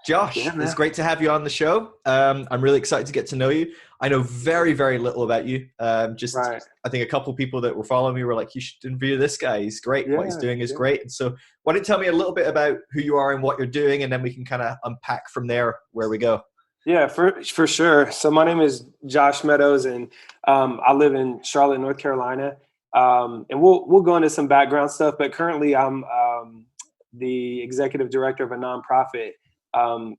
Josh, Yeah, it's man. great to have you on the show. I'm really excited to get to know you. I know very, very little about you. Right. I think a couple of people that were following me were like, you should interview this guy. He's great. What he's Yeah. doing is Yeah. great. And so why don't you tell me a little bit about who you are and what you're doing, and then we can kind of unpack from there where we go. Yeah, for sure. So my name is Josh Meadows, and I live in Charlotte, North Carolina. And we'll go into some background stuff, but currently I'm the executive director of a nonprofit. Um,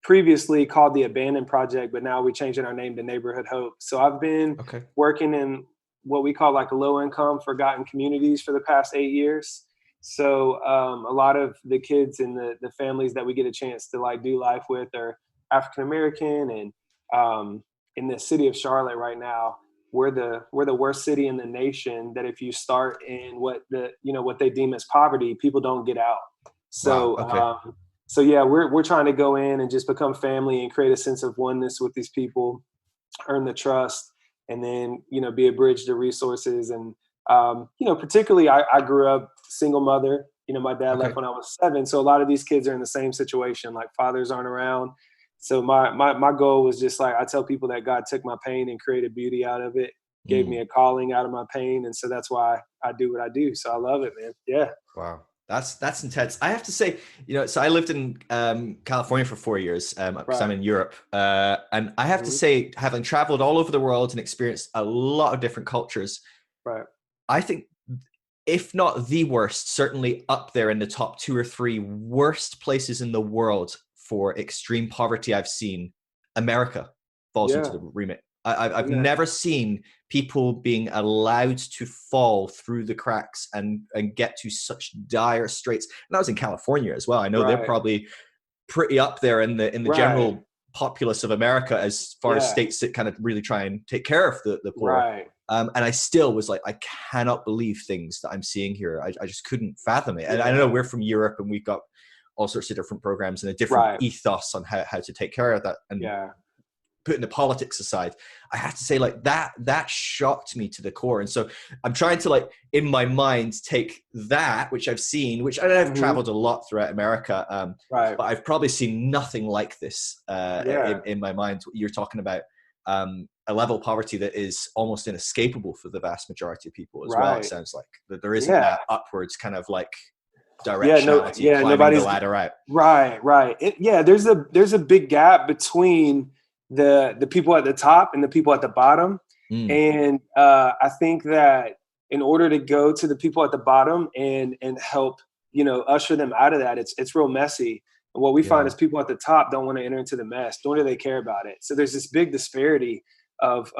Previously called the Abandoned Project, but now we're changing our name to Neighborhood Hope. So I've been Okay. working in what we call like low income, forgotten communities for the past 8 years. So a lot of the kids and the families that we get a chance to like do life with are African American, and in the city of Charlotte right now, we're the worst city in the nation. That if you start in what they deem as poverty, people don't get out. Wow. So Okay. so yeah, we're trying to go in and just become family and create a sense of oneness with these people, earn the trust, and then be a bridge to resources. And particularly I grew up single mother. My dad left Okay. when I was 7, so a lot of these kids are in the same situation. Like fathers aren't around. So my goal was just like I tell people that God took my pain and created beauty out of it, gave me Mm. a calling out of my pain, and so that's why I do what I do. So I love it, man. Yeah. Wow. That's intense. I have to say, so I lived in California for 4 years because I'm Right. in Europe, and I have to Mhm. say, having traveled all over the world and experienced a lot of different cultures, Right. I think, if not the worst, certainly up there in the top two or three worst places in the world for extreme poverty I've seen, America falls into Yeah. the remit. I've Amen. never seen people being allowed to fall through the cracks and get to such dire straits. And I was in California as well. I know they're Right. probably pretty up there in the Right. general populace of America as far as Yeah. states that kind of really try and take care of the poor. Right. And I still was like, I cannot believe things that I'm seeing here. I just couldn't fathom it. And I know Yeah. we're from Europe and we've got all sorts of different programs and a different Right. ethos on how to take care of that. And Yeah. putting the politics aside, I have to say like that shocked me to the core. And so I'm trying to like in my mind take that, which I've seen, which I've Hmm. traveled a lot throughout America, Right. but I've probably seen nothing like this Yeah. in my mind. You're talking about a level of poverty that is almost inescapable for the vast majority of people as well. It Right. sounds like that there isn't Yeah. that upwards kind of like Yeah. No. directionality Yeah. climbing the Nobody's ladder out. right. Right. Yeah. There's a big gap between the people at the top and the people at the bottom, Mm, and I think that in order to go to the people at the bottom and help usher them out of that, it's real messy. And what we find yeah. is people at the top don't want to enter into the mess, nor do they care about it. So there's this big disparity of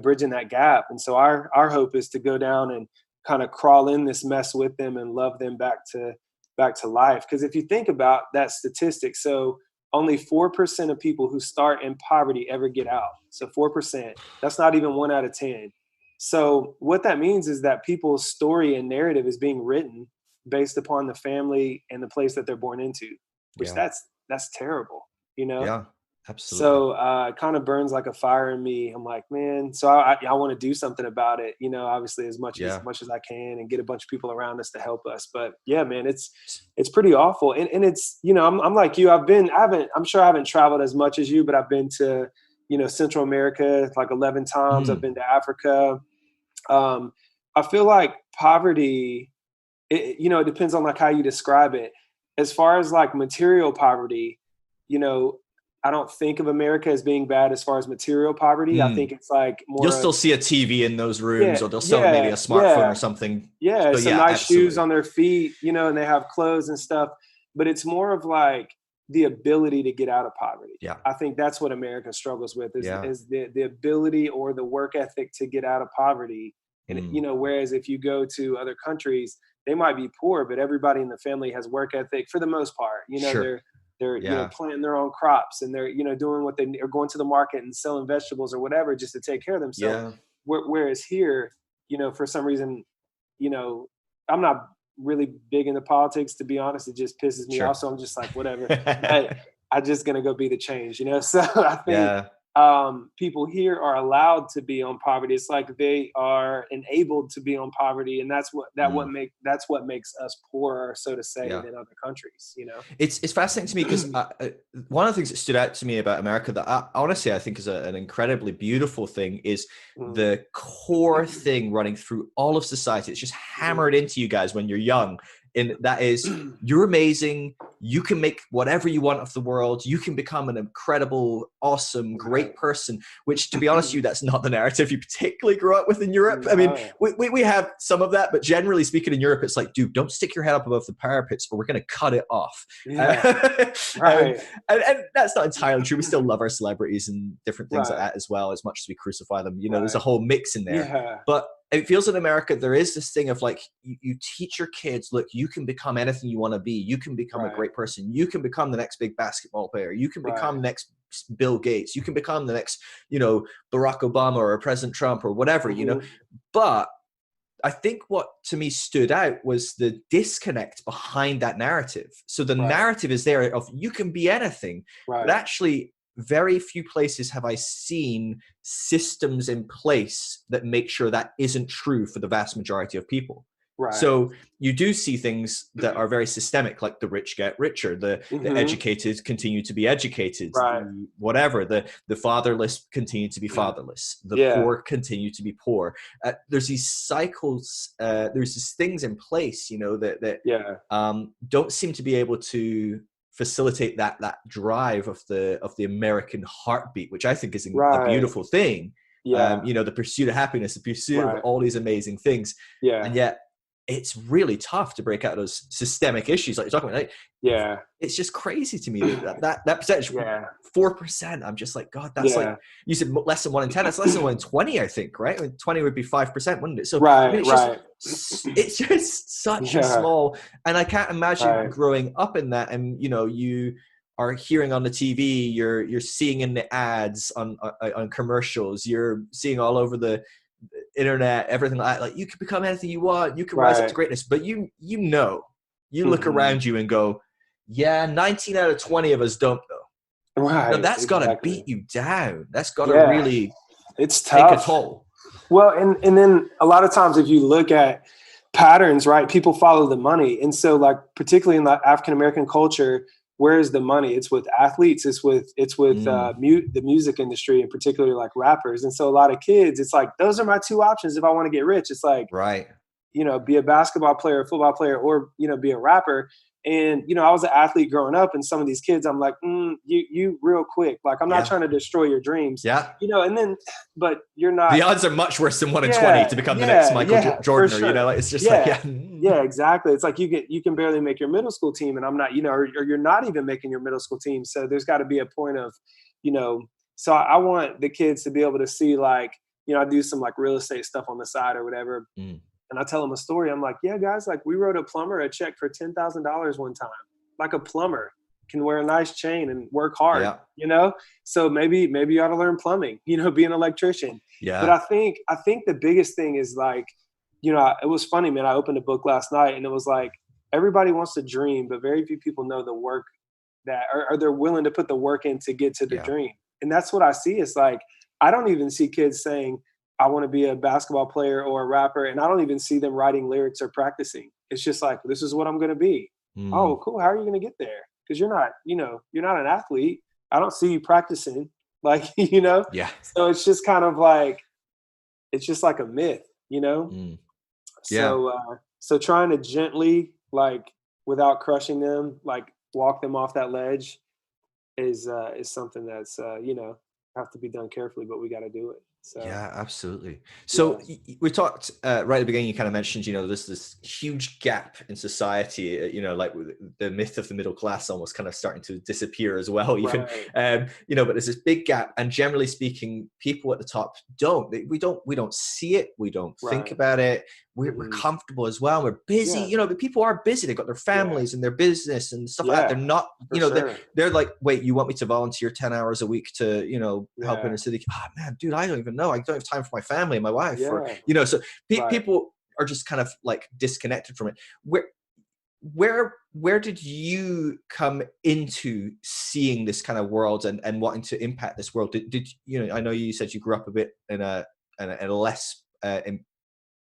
bridging that gap. And so our hope is to go down and kind of crawl in this mess with them and love them back to life. Because if you think about that statistic, so only 4% of people who start in poverty ever get out. So 4%, that's not even 1 out of 10. So what that means is that people's story and narrative is being written based upon the family and the place that they're born into, which Yeah. that's terrible, you know? Yeah. Absolutely. So it kind of burns like a fire in me. I'm like, man, so I want to do something about it, obviously Yeah. as much as I can, and get a bunch of people around us to help us. But yeah, man, it's pretty awful. And it's, I'm like you, I'm sure I haven't traveled as much as you, but I've been to, Central America like 11 times. I've Mm, been to Africa. Um, I feel like poverty, it depends on like how you describe it. As far as like material poverty, you know, I don't think of America as being bad as far as material poverty. I mm. think it's like You'll more still of, see a TV in those rooms, yeah, or they'll sell maybe a yeah, smartphone or yeah, something. yeah, So some yeah, nice shoes absolutely. on their feet, and they have clothes and stuff. But it's more of like the ability to get out of poverty. Yeah, I think that's what America struggles with is yeah. is the ability or the work ethic to get out of poverty. And Mm, whereas if you go to other countries, they might be poor, but everybody in the family has work ethic for the most part. sure. They're Yeah, planting their own crops, and they're doing what they are, going to the market and selling vegetables or whatever just to take care of themselves. yeah, Whereas here, for some reason, you know, I'm not really big into politics, to be honest. It just pisses me off. sure. So I'm just like, whatever. But I'm just gonna go be the change. So I think Yeah, people here are allowed to be on poverty. It's like they are enabled to be on poverty, and that's what makes us poorer, so to say, Yeah. than other countries. You know, It's fascinating to me because one of the things that stood out to me about America that honestly I think is an incredibly beautiful thing is mm. the core thing running through all of society. It's just hammered into you guys when you're young, and that is you're amazing. You can make whatever you want of the world. You can become an incredible, awesome, great person, which, to be honest with you, that's not the narrative you particularly grew up with in Europe. I mean, we have some of that, but generally speaking in Europe, it's like, dude, don't stick your head up above the parapets or we're going to cut it off. Yeah. Right. And that's not entirely true. We still love our celebrities and different things like Right. that as well, as much as we crucify them. You know, there's a Right. whole mix in there. Yeah. But it feels in America, there is this thing of like, you teach your kids, look, you can become anything you want to be. You can become a Right. great person. You can become the next big basketball player. You can become Right. the next Bill Gates. You can become the next, you know, Barack Obama or President Trump or whatever, you know. But I think what to me stood out was the disconnect behind that narrative. So the Right. narrative is there of you can be anything, but Right. actually very few places have I seen systems in place that make sure that isn't true for the vast majority of people. Right. So you do see things that are very systemic, like the rich get richer, the educated continue to be educated, Right. whatever, the fatherless continue to be fatherless, the Yeah. poor continue to be poor. There's these cycles, there's these things in place, you know, that Yeah. don't seem to be able to facilitate that drive of the American heartbeat, which I think is a Right. beautiful thing. Yeah. You know, the pursuit of happiness, the pursuit of Right. all these amazing things, Yeah. and yet it's really tough to break out of those systemic issues like you're talking about. Like, Yeah. it's just crazy to me that percentage, Yeah. 4%. I'm just like, God, that's like Yeah. you said, less than 1 in 10. That's less than 1 in 20, I think, right? I mean, 20 would be 5%, wouldn't it? So I mean, Right. Right. it's just such a Yeah. small, and I can't imagine Right. growing up in that. And you know, you are hearing on the TV, you're seeing in the ads on commercials, you're seeing all over the internet, everything like that. Like, you can become anything you want, you can rise up to Right. greatness, but you look around you and go, yeah, 19 out of 20 of us don't know. Now, Right. that's got to beat Exactly. you down. That's got to Yeah. really It's take a tough. toll. Well, and then a lot of times if you look at patterns, right, people follow the money. And so like particularly in the African American culture, where is the money? It's with athletes, it's with the music industry, and particularly like rappers. And so a lot of kids, it's like, those are my two options if I want to get rich. It's like, Right. you know, be a basketball player, a football player, or, you know, be a rapper. And, you know, I was an athlete growing up, and some of these kids, I'm like, you real quick. Like, I'm not Yeah. trying to destroy your dreams. Yeah. You know, and then, but you're not. The odds are much worse than 1 in 20 to become the next Michael Jordan. For Or, sure. you know, like, it's just like, yeah, exactly. It's like you can barely make your middle school team, and I'm not, you know, or you're not even making your middle school team. So there's got to be a point of, you know, so I want the kids to be able to see, like, you know, I do some like real estate stuff on the side or whatever. And I tell them a story. I'm like, yeah, guys, like, we wrote a plumber a check for $10,000 one time. Like, a plumber can wear a nice chain and work hard, you know? So maybe you ought to learn plumbing, you know, be an electrician. Yeah. But I think the biggest thing is, like, you know, it was funny, man. I opened a book last night, and it was like, everybody wants to dream, but very few people know the work that, or they're willing to put the work in to get to the dream. And that's what I see. It's like, I don't even see kids saying, I want to be a basketball player or a rapper. And I don't even see them writing lyrics or practicing. It's just like, this is what I'm going to be. Oh, cool. How are you going to get there? Because you're not, you know, you're not an athlete. I don't see you practicing, like, you know? Yeah. So it's just kind of like, it's just like a myth, you know? So trying to gently, like, without crushing them, like, walk them off that ledge is something that's, you know, have to be done carefully, but we got to do it. So. Yeah, absolutely. So we talked right at the beginning, you kind of mentioned, you know, there's this huge gap in society, you know, like the myth of the middle class almost kind of starting to disappear as well, even, you know, but there's this big gap, and generally speaking, people at the top we don't see it. We don't think about it. We're comfortable as well. We're busy, you know, but people are busy. They've got their families and their business and stuff like that. They're not, you know, they're like, wait, you want me to volunteer 10 hours a week to, you know, help in a city? Oh man, dude, I don't even know. I don't have time for my family and my wife, or, you know, so people are just kind of like disconnected from it. where did you come into seeing this kind of world and wanting to impact this world? Did you know? I know you said you grew up a bit in a less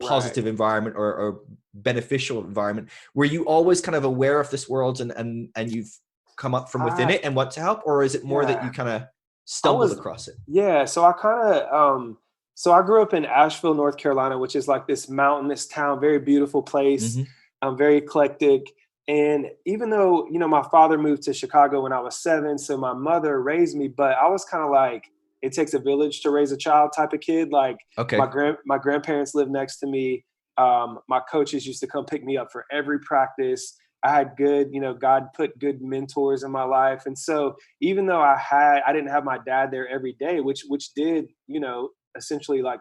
positive environment or beneficial environment. Were you always kind of aware of this world and you've come up from within it and want to help, or is it more that you kind of stumbled across it? Yeah. So I kind of, so I grew up in Asheville, North Carolina, which is like this mountainous town, very beautiful place, Mm-hmm. very eclectic. And even though, you know, my father moved to Chicago when I was 7, so my mother raised me, but I was kind of like, it takes a village to raise a child type of kid. Like Okay. my grandparents lived next to me. My coaches used to come pick me up for every practice. I had good, you know, God put good mentors in my life. And so even though I didn't have my dad there every day, which did, you know, essentially like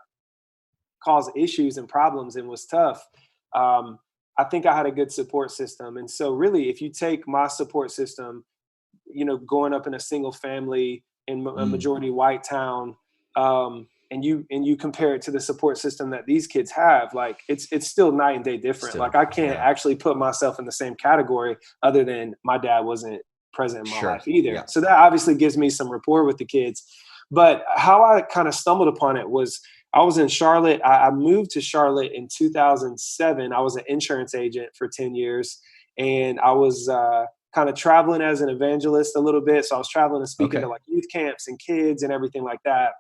cause issues and problems and was tough. Um, I think I had a good support system. And so really, if you take my support system, you know, growing up in a single family in a majority white town, and you compare it to the support system that these kids have, like it's still night and day different. Still, like I can't actually put myself in the same category, other than my dad wasn't present in my life either. Yeah. So that obviously gives me some rapport with the kids. But how I kind of stumbled upon it was I was in Charlotte. I moved to Charlotte in 2007. I was an insurance agent for 10 years, and I was kind of traveling as an evangelist a little bit. So I was traveling and speaking to like youth camps and kids and everything like that.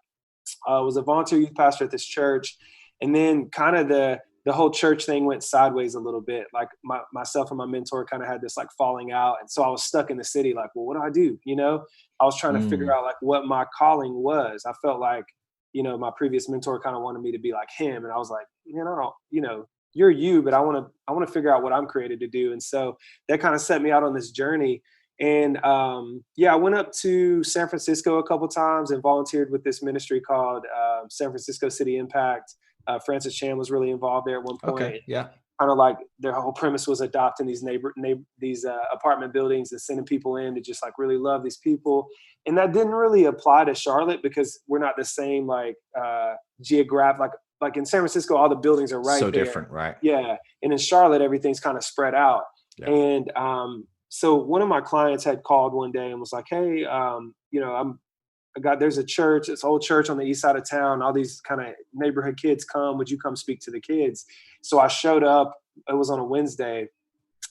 I was a volunteer youth pastor at this church. And then kind of the whole church thing went sideways a little bit. Like myself and my mentor kind of had this like falling out. And so I was stuck in the city. Like, well, what do I do? You know, I was trying to figure out like what my calling was. I felt like, you know, my previous mentor kind of wanted me to be like him. And I was like, man, I don't, you know, you're you, but I want to figure out what I'm created to do. And so that kind of set me out on this journey. And I went up to San Francisco a couple times and volunteered with this ministry called San Francisco City Impact. Francis Chan was really involved there at one point. Okay. Yeah. Kind of like their whole premise was adopting these these apartment buildings and sending people in to just like really love these people. And that didn't really apply to Charlotte because we're not the same like geographic. Like in San Francisco, all the buildings are right so there. different, right? Yeah. And in Charlotte, everything's kind of spread out. Yeah. And so one of my clients had called one day and was like, hey, you know, there's a church, this old church on the east side of town. All these kind of neighborhood kids come. Would you come speak to the kids? So I showed up. It was on a Wednesday.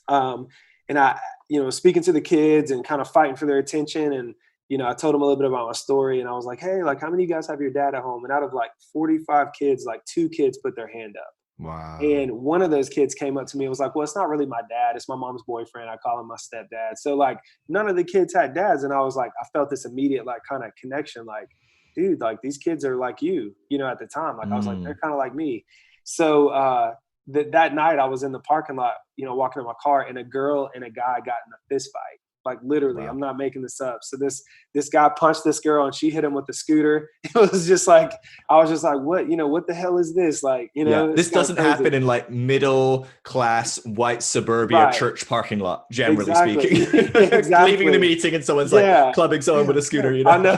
And I, you know, speaking to the kids and kind of fighting for their attention. And, you know, I told them a little bit about my story. And I was like, hey, like, how many of you guys have your dad at home? And out of like 45 kids, like 2 kids put their hand up. Wow. And one of those kids came up to me and was like, well, it's not really my dad. It's my mom's boyfriend. I call him my stepdad. So like none of the kids had dads. And I was like, I felt this immediate like kind of connection. Like, dude, like these kids are like you know, at the time, like I was like, they're kind of like me. So that night I was in the parking lot, you know, walking in my car, and a girl and a guy got in a fist fight. Like literally, I'm not making this up. So this guy punched this girl and she hit him with the scooter. It was just like, I was just like, what, you know, what the hell is this? Like, you know, this doesn't happen in like middle class white suburbia church parking lot, generally speaking. Exactly. Leaving the meeting and someone's like clubbing someone with a scooter, you know? I know.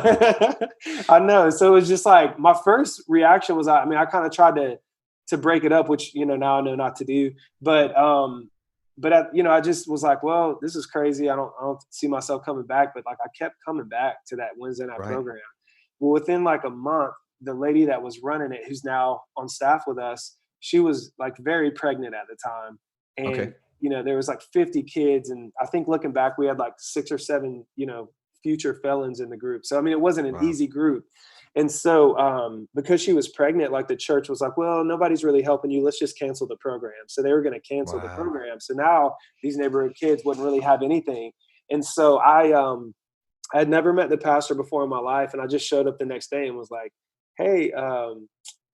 I know. So it was just like, my first reaction was, I mean, I kind of tried to break it up, which, you know, now I know not to do, but you know, I just was like, well, this is crazy. I don't see myself coming back. But like, I kept coming back to that Wednesday night program. Well, within like a month, the lady that was running it, who's now on staff with us, she was like very pregnant at the time. And, you know, there was like 50 kids. And I think looking back, we had like 6 or 7, you know, future felons in the group. So, I mean, it wasn't an easy group. And so because she was pregnant, like the church was like, well, nobody's really helping you. Let's just cancel the program. So they were going to cancel the program. So now these neighborhood kids wouldn't really have anything. And so I had never met the pastor before in my life. And I just showed up the next day and was like, hey, I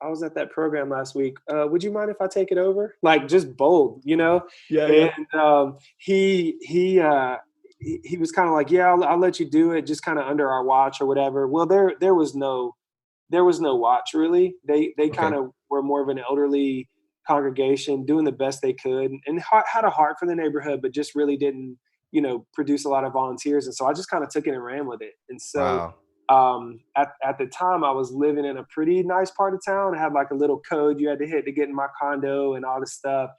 was at that program last week. Would you mind if I take it over? Like just bold, you know? Yeah. And he was kind of like, yeah, I'll let you do it, just kind of under our watch or whatever. Well, there was no watch really. They kind of were more of an elderly congregation doing the best they could and had a heart for the neighborhood, but just really didn't, you know, produce a lot of volunteers. And so I just kind of took it and ran with it. And so at the time I was living in a pretty nice part of town. I had like a little code you had to hit to get in my condo and all this stuff.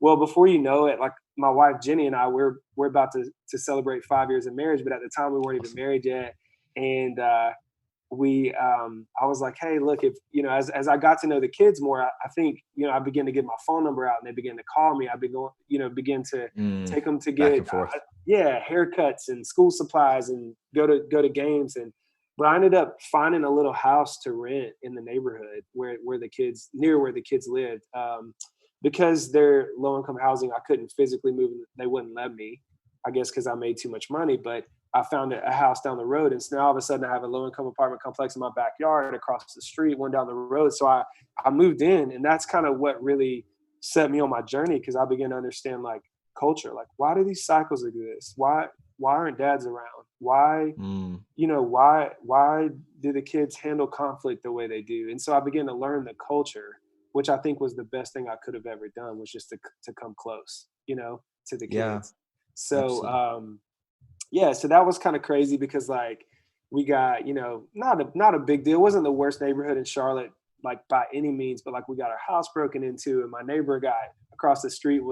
Well, before you know it, like my wife Jenny and I, we're about to celebrate 5 years of marriage, but at the time we weren't even Awesome. married yet. And I was like, hey, look, if as I got to know the kids more, I think I began to get my phone number out, and they began to call me. I begin to take them to Back get and forth. yeah, haircuts and school supplies and go to games. And but I ended up finding a little house to rent in the neighborhood where the kids lived, because they're low income housing. I couldn't physically move; they wouldn't let me. I guess because I made too much money, but I found a house down the road, and so now all of a sudden I have a low income apartment complex in my backyard, across the street, one down the road. So I moved in, and that's kind of what really set me on my journey, because I began to understand like culture, like why do these cycles exist? Why aren't dads around? Why Mm. why do the kids handle conflict the way they do? And so I began to learn the culture, which I think was the best thing I could have ever done, was just to come close, to the Yeah, kids. So absolutely. yeah, so that was kind of crazy, because like we got, not a big deal. It wasn't the worst neighborhood in Charlotte, like by any means, but like we got our house broken into, and my neighbor guy across the street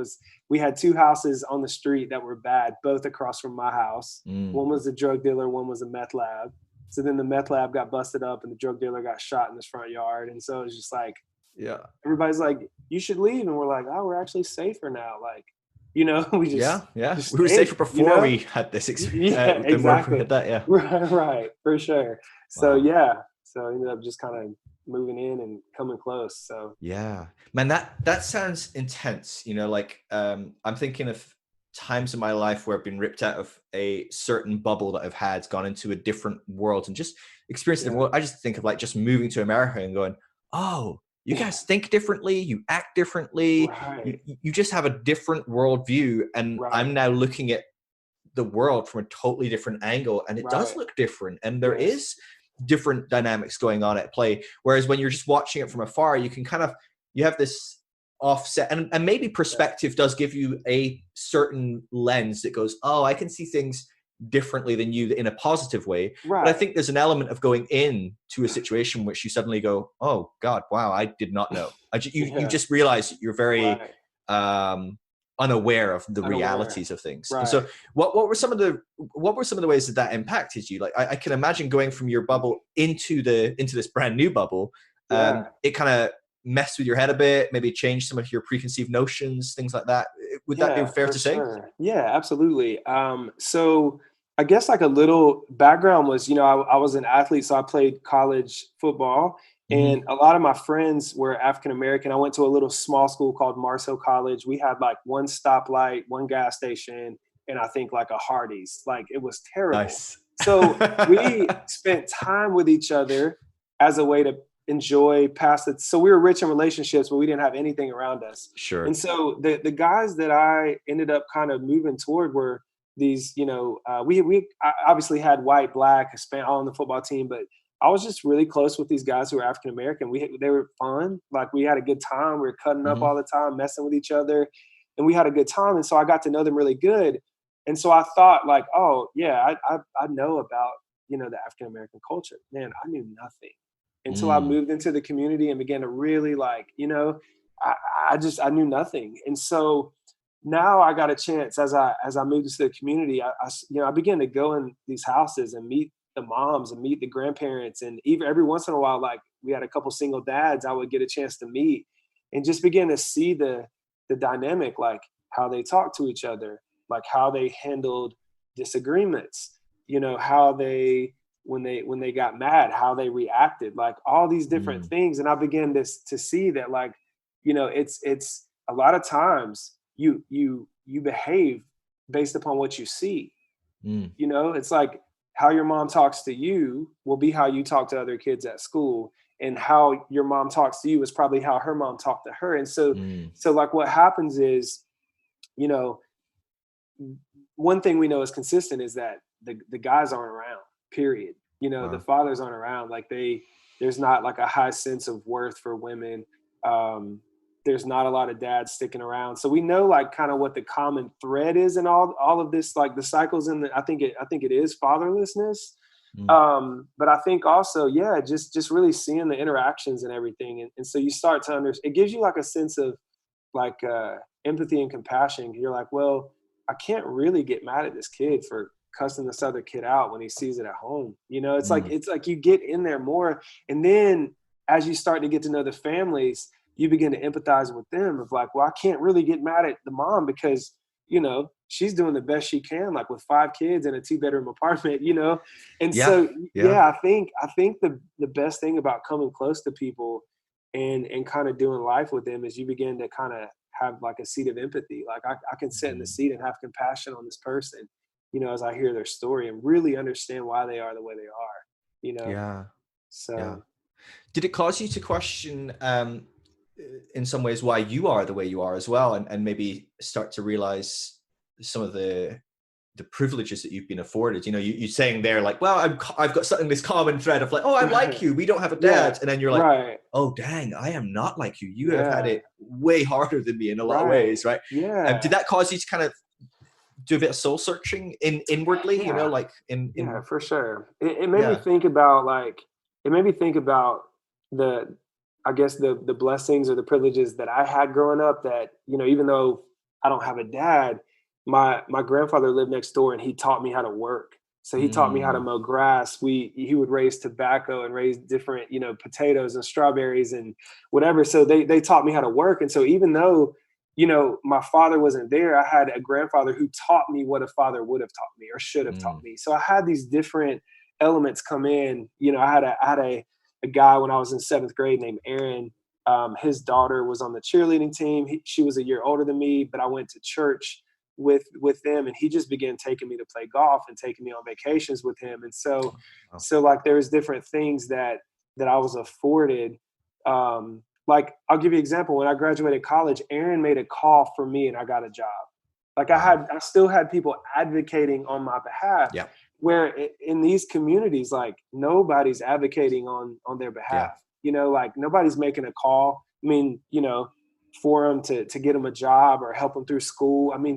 we had two houses on the street that were bad, both across from my house. Mm. One was a drug dealer, one was a meth lab. So then the meth lab got busted up, and the drug dealer got shot in his front yard. And so it was just like, Yeah. everybody's like, you should leave. And we're like, oh, we're actually safer now. Like, we Yeah, yeah. just We were safer before stayed. we had this Yeah, than when we exactly. had that. Yeah. Right, for sure. So Wow. yeah, so I ended up just kind of moving in and coming close. So Yeah, man, that sounds intense. I'm thinking of times in my life where I've been ripped out of a certain bubble that I've had, gone into a different world, and just experienced a different yeah, world. I just think of like just moving to America and going, oh, you yeah, guys think differently, you act differently, you right, you just have a different worldview, and I'm right, now looking at the world from a totally different angle, and it does right. look different, and there Yes, is different dynamics going on at play. Whereas when you're just watching it from afar, you can you have this offset, and maybe yeah, perspective does give you a certain lens that goes, oh, I can see things differently than you in a positive way. But I right. think there's an element of going in to a situation which you suddenly go, oh God, wow, I did not know. You Yeah, just realize that you're very right. um unaware of the Unaware. realities of things. And so Right. what were some of the ways that impacted you? Like I can imagine going from your bubble into this brand new bubble. Yeah. It kind of messed with your head a bit, maybe changed some of your preconceived notions, things like that. Would that be Yeah, fair for to say? sure. Yeah, absolutely. So I guess like a little background was, I was an athlete, so I played college football, and Hmm. a lot of my friends were African American. I went to a little small school called Marshall College. We had like one stoplight, one gas station, and I think like a Hardee's. Like it was terrible. Nice. So we spent time with each other as a way to enjoy past it. So we were rich in relationships, but we didn't have anything around us. And Sure. so the guys that I ended up kind of moving toward were these, we obviously had white, black, Hispanic all on the football team, but I was just really close with these guys who were African American. They were fun, like we had a good time. We were cutting up all Hmm. the time, messing with each other, and we had a good time. And so I got to know them really good. And so I thought, like, oh yeah, I know about the African American culture. Man, I knew nothing until I Mm. moved into the community and began to really like, I, I knew nothing. And so now I got a chance as I moved into the community, I began to go in these houses and meet the moms and meet the grandparents. And even every once in a while, like we had a couple single dads I would get a chance to meet, and just begin to see the dynamic, like how they talk to each other, like how they handled disagreements, how they when they got mad, how they reacted, like all these different Mm. things. And I began to see that, like, it's a lot of times you behave based upon what you see. Mm. It's like how your mom talks to you will be how you talk to other kids at school, and how your mom talks to you is probably how her mom talked to her. And so Mm. so like what happens is, you know one thing we know is consistent is that the guys aren't around, period. The Wow. fathers aren't around. Like there's not like a high sense of worth for women. um there's not a lot of dads sticking around, so we know like kind of what the common thread is in all of this, like the cycles in I think it is fatherlessness. Mm. But I think also, yeah, just really seeing the interactions and everything. And so you start to understand, it gives you like a sense of like empathy and compassion. You're like, well, I can't really get mad at this kid for cussing this other kid out when he sees it at home. You know, Mm. it's like you get in there more. And then as you start to get to know the families, you begin to empathize with them of like, well, I can't really get mad at the mom because, you know, she's doing the best she can, like with 5 kids in a 2-bedroom apartment, you know? And Yeah. so, Yeah. yeah, I think the best thing about coming close to people and kind of doing life with them is you begin to kind of have like a seat of empathy. Like I can sit in the Mm. seat and have compassion on this person, you know, as I hear their story and really understand why they are the way they are, you know? Yeah. Yeah. So Did it cause you to question, in some ways, why you are the way you are as well, and maybe start to realize some of the privileges that you've been afforded? You know, you're saying there like, well, I've got something, this common thread of like, oh, I'm like you, we don't have a yeah, dad, and then you're like, right. oh dang, I am not like you. You have had Yeah, it way harder than me in a lot of right. ways, right? Did Yeah. that cause you to kind of do a bit of soul searching inwardly? You know, Yeah. like in Yeah, for sure. It made me yeah, think about like it made me think about the I guess the blessings or the privileges that I had growing up that, you know, even though I don't have a dad, my grandfather lived next door and he taught me how to work. So he taught me how to mm, mow grass. He would raise tobacco and raise different, you know, potatoes and strawberries and whatever. So they taught me how to work. And so even though, you know, my father wasn't there, I had a grandfather who taught me what a father would have taught me or should have taught mm, me. So I had these different elements come in. You know, I had a guy when I was in 7th grade named Aaron. His daughter was on the cheerleading team. She was a year older than me, but I went to church with them, and he just began taking me to play golf and taking me on vacations with him. And so, oh, so like there was different things that I was afforded. Like I'll give you an example. When I graduated college, Aaron made a call for me, and I got a job. Like wow, I still had people advocating on my behalf. yeah, Where in these communities, like nobody's advocating on their yeah, behalf. You know, like nobody's making a call. I mean, you know, for them to get them a job or help them through school. I mean,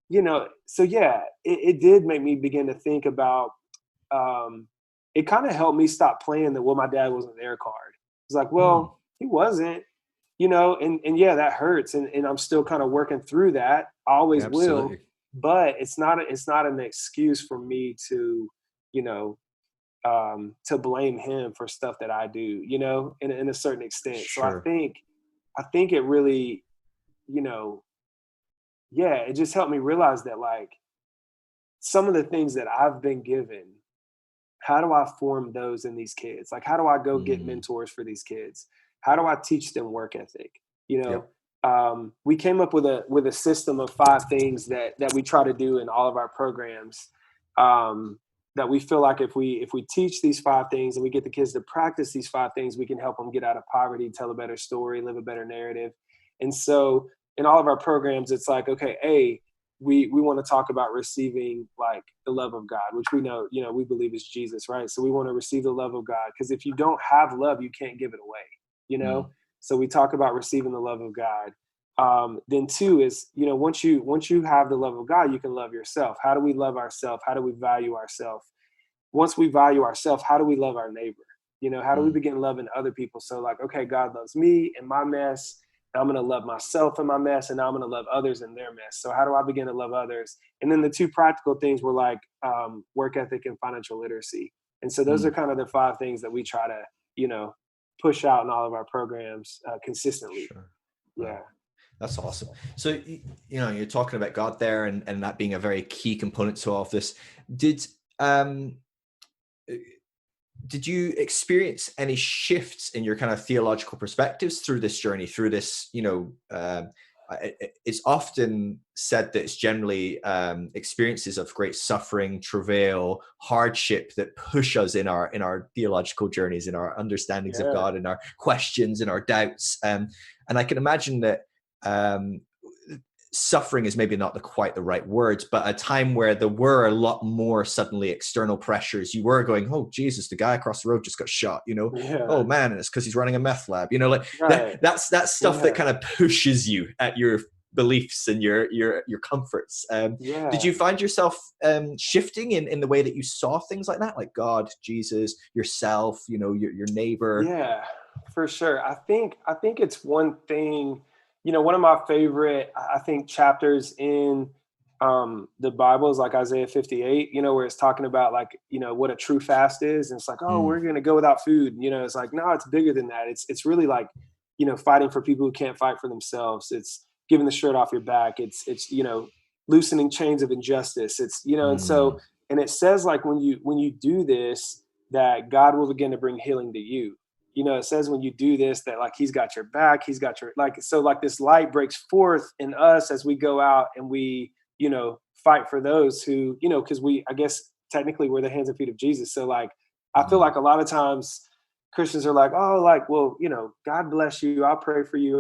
you know, so yeah, it did make me begin to think about. Um, it kind of helped me stop playing the "well, my dad wasn't there" card. It's like, mm, well, he wasn't, you know, and yeah, that hurts, and I'm still kind of working through that. I always will, absolutely, but it's not an excuse for me to, you know, to blame him for stuff that I do, you know, in a certain extent. So sure, I think it really, you know, yeah, it just helped me realize that like some of the things that I've been given, how do I form those in these kids? Like, how do I go get mm, mentors for these kids? How do I teach them work ethic? You know, yep, we came up with a system of 5 things that we try to do in all of our programs. That we feel like if we teach these 5 things and we get the kids to practice these 5 things, we can help them get out of poverty, tell a better story, live a better narrative. And so in all of our programs, it's like, okay, we want to talk about receiving like the love of God, which we know, you know, we believe is Jesus, right? So we want to receive the love of God because if you don't have love, you can't give it away, you mm, know. So we talk about receiving the love of God. Then 2 is, you know, once you have the love of God, you can love yourself. How do we love ourselves? How do we value ourselves? Once we value ourselves, how do we love our neighbor? You know, how do we mm, begin loving other people? So like, okay, God loves me and my mess. And I'm going to love myself in my mess, and now I'm going to love others in their mess. So how do I begin to love others? And then the 2 practical things were like work ethic and financial literacy. And so those are mm, kind of the 5 things that we try to, you know, push out in all of our programs consistently. sure, wow. Yeah. That's awesome. So, you know, you're talking about God there, and that being a very key component to all of this. Did um, uh, did you experience any shifts in your kind of theological perspectives through this journey? Through this, you know, it's often said that it's generally experiences of great suffering, travail, hardship that push us in our theological journeys, in our understandings of Yeah. God, in our questions, in our doubts. And I can imagine that um, suffering is maybe not quite the right words, but a time where there were a lot more suddenly external pressures. You were going, oh Jesus, the guy across the road just got shot. You know, Yeah. oh man, and it's because he's running a meth lab. You know, like Right. that's stuff that Yeah. kind of pushes you at your beliefs and your comforts. Did Yeah. you find yourself shifting in the way that you saw things like that, like God, Jesus, yourself, you know, your neighbor? Yeah, for sure. I think it's one thing, one of my favorite, I think, chapters in the Bible is like Isaiah 58, where it's talking about like, what a true fast is. And it's like, oh, Mm, we're going to go without food. It's like, no, it's bigger than that. It's really like, fighting for people who can't fight for themselves. It's giving the shirt off your back. It's loosening chains of injustice. And mm, so, and it says like when you do this, that God will begin to bring healing to you. It says when you do this, that like he's got your back, he's got your, like, so like this light breaks forth in us as we go out and we, fight for those who, because I guess technically we're the hands and feet of Jesus. So like, I feel mm. like a lot of times Christians are like, oh, like, well, God bless you. I'll pray for you.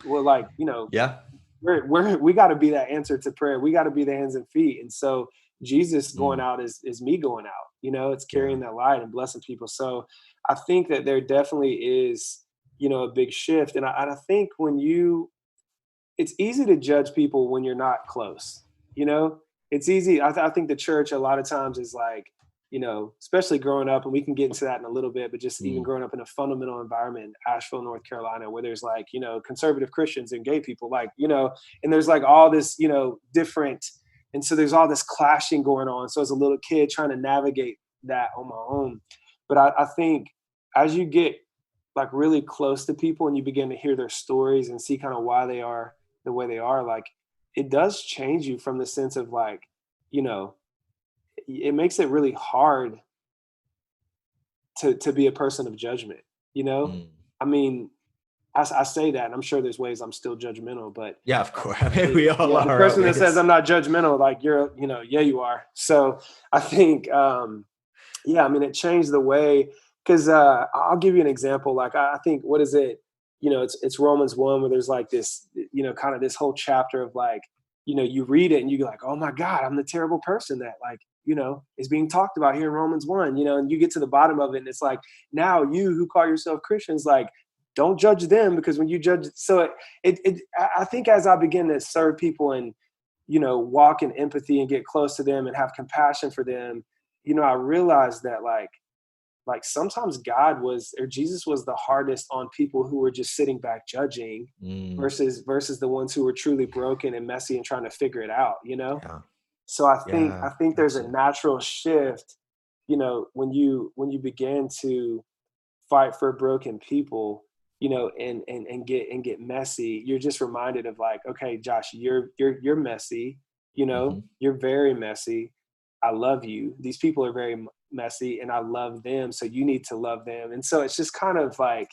Well, like, Yeah. we got to be that answer to prayer. We got to be the hands and feet. And so Jesus going Mm, out is me going out, it's yeah. carrying that light and blessing people. So I think that there definitely is, a big shift. And I think it's easy to judge people when you're not close. You know, it's easy. I think the church a lot of times is like, especially growing up, and we can get into that in a little bit, but just even Mm, growing up in a fundamental environment in Asheville, North Carolina, where there's like, conservative Christians and gay people, like, and there's like all this, different. And so there's all this clashing going on. So as a little kid trying to navigate that on my own. But I think as you get like really close to people and you begin to hear their stories and see kind of why they are the way they are, like it does change you from the sense of like, you know, it makes it really hard to be a person of judgment, you know? mm. I mean, I say that, and I'm sure there's ways I'm still judgmental, but Yeah, of course. I mean, we all yeah, the are, aren't person we? that says It's, I'm not judgmental, like you're, yeah, you are. So I think, yeah, I mean, it changed the way, because I'll give you an example. Like I think, what is it? It's Romans 1, where there's like this, kind of this whole chapter of like, you read it and you're like, oh my God, I'm the terrible person that like, is being talked about here in Romans 1, and you get to the bottom of it and it's like, now you who call yourself Christians, like, don't judge them, because when you judge, so I think as I begin to serve people and, walk in empathy and get close to them and have compassion for them, I realized that like sometimes God was, or Jesus was the hardest on people who were just sitting back judging mm, versus the ones who were truly broken and messy and trying to figure it out, yeah, So I think yeah, I think there's a absolutely. natural shift, when you begin to fight for broken people, and get messy. You're just reminded of like, okay, Josh, you're messy, Hmm. you're very messy. I love you. These people are very messy, and I love them. So you need to love them. And so it's just kind of like,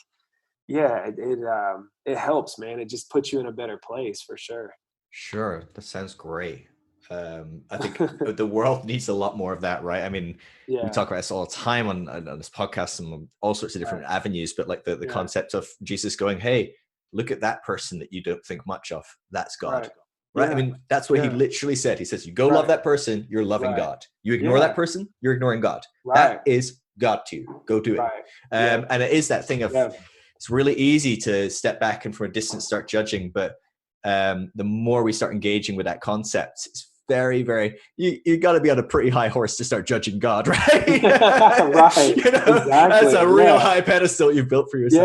yeah, it helps, man. It just puts you in a better place for sure. Sure, that sounds great. I think the world needs a lot more of that, right? I mean, we Yeah. talk about this all the time on this podcast and on all sorts of different Right. avenues, but like the Yeah. concept of Jesus going, hey, look at that person that you don't think much of. That's God, Right. right? I Yeah. mean, that's what he Yeah. literally said. He says, you go love Right. that person, you're loving Right. God. You ignore that Yeah. person, you're ignoring God. That Right. is God to you. Go do it. Right. Yeah. And it is that thing of, Yeah. it's really easy to step back and from a distance start judging, but the more we start engaging with that concept, it's very, very, you got to be on a pretty high horse to start judging God, right? Right. That's Exactly. a real Yeah. high pedestal you've built for yourself.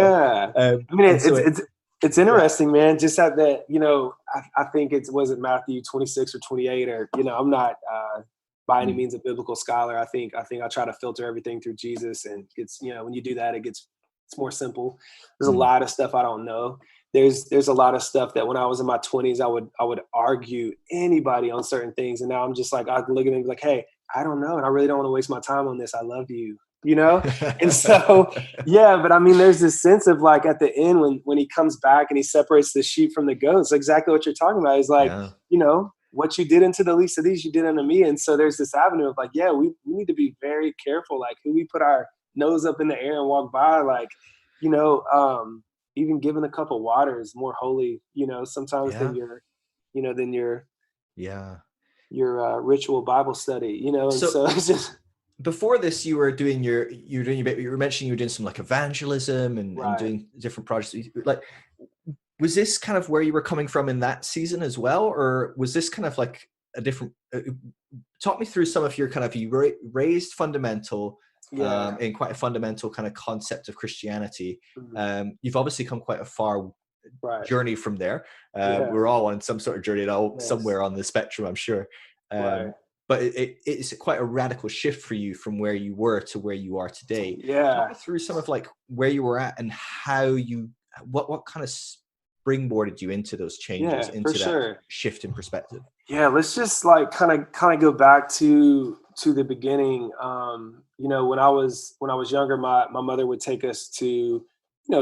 Yeah. I mean, And so it's yeah. interesting, man. Just that, I think was it Matthew 26 or 28, or, I'm not by any Mm, means a biblical scholar. I think I try to filter everything through Jesus, and it's, when you do that, it's more simple. There's a mm, lot of stuff I don't know. There's a lot of stuff that when I was in my 20s, I would argue anybody on certain things, and now I'm just like, I can look at them and be like, hey, I don't know, and I really don't want to waste my time on this. I love you, and so, yeah, but I mean, there's this sense of like at the end when he comes back and he separates the sheep from the goats, exactly what you're talking about. He's like, yeah, what you did unto the least of these, you did unto me. And so there's this avenue of like, yeah, we need to be very careful, like who we put our nose up in the air and walk by, like, you know, even giving a cup of water is more holy, sometimes than yeah, your yeah. ritual Bible study, and So so it's just before this, you were mentioning you were doing some like evangelism and right. doing different projects. Like, was this kind of where you were coming from in that season as well, or was this kind of like a different? Talk me through some of your kind of raised fundamental, Yeah. in quite a fundamental kind of concept of Christianity. Mhm. You've obviously come quite a far Right. journey from there. Yeah. We're all on some sort of journey Yes. somewhere on the spectrum, I'm sure. Right. But it's quite a radical shift for you from where you were to where you are today. Talk Yeah. me through some of like where you were at and how you, what kind of springboarded you into those changes, Yeah, for into that sure. shift in perspective. Yeah, let's just like kind of go back to the beginning. When I was younger, my mother would take us to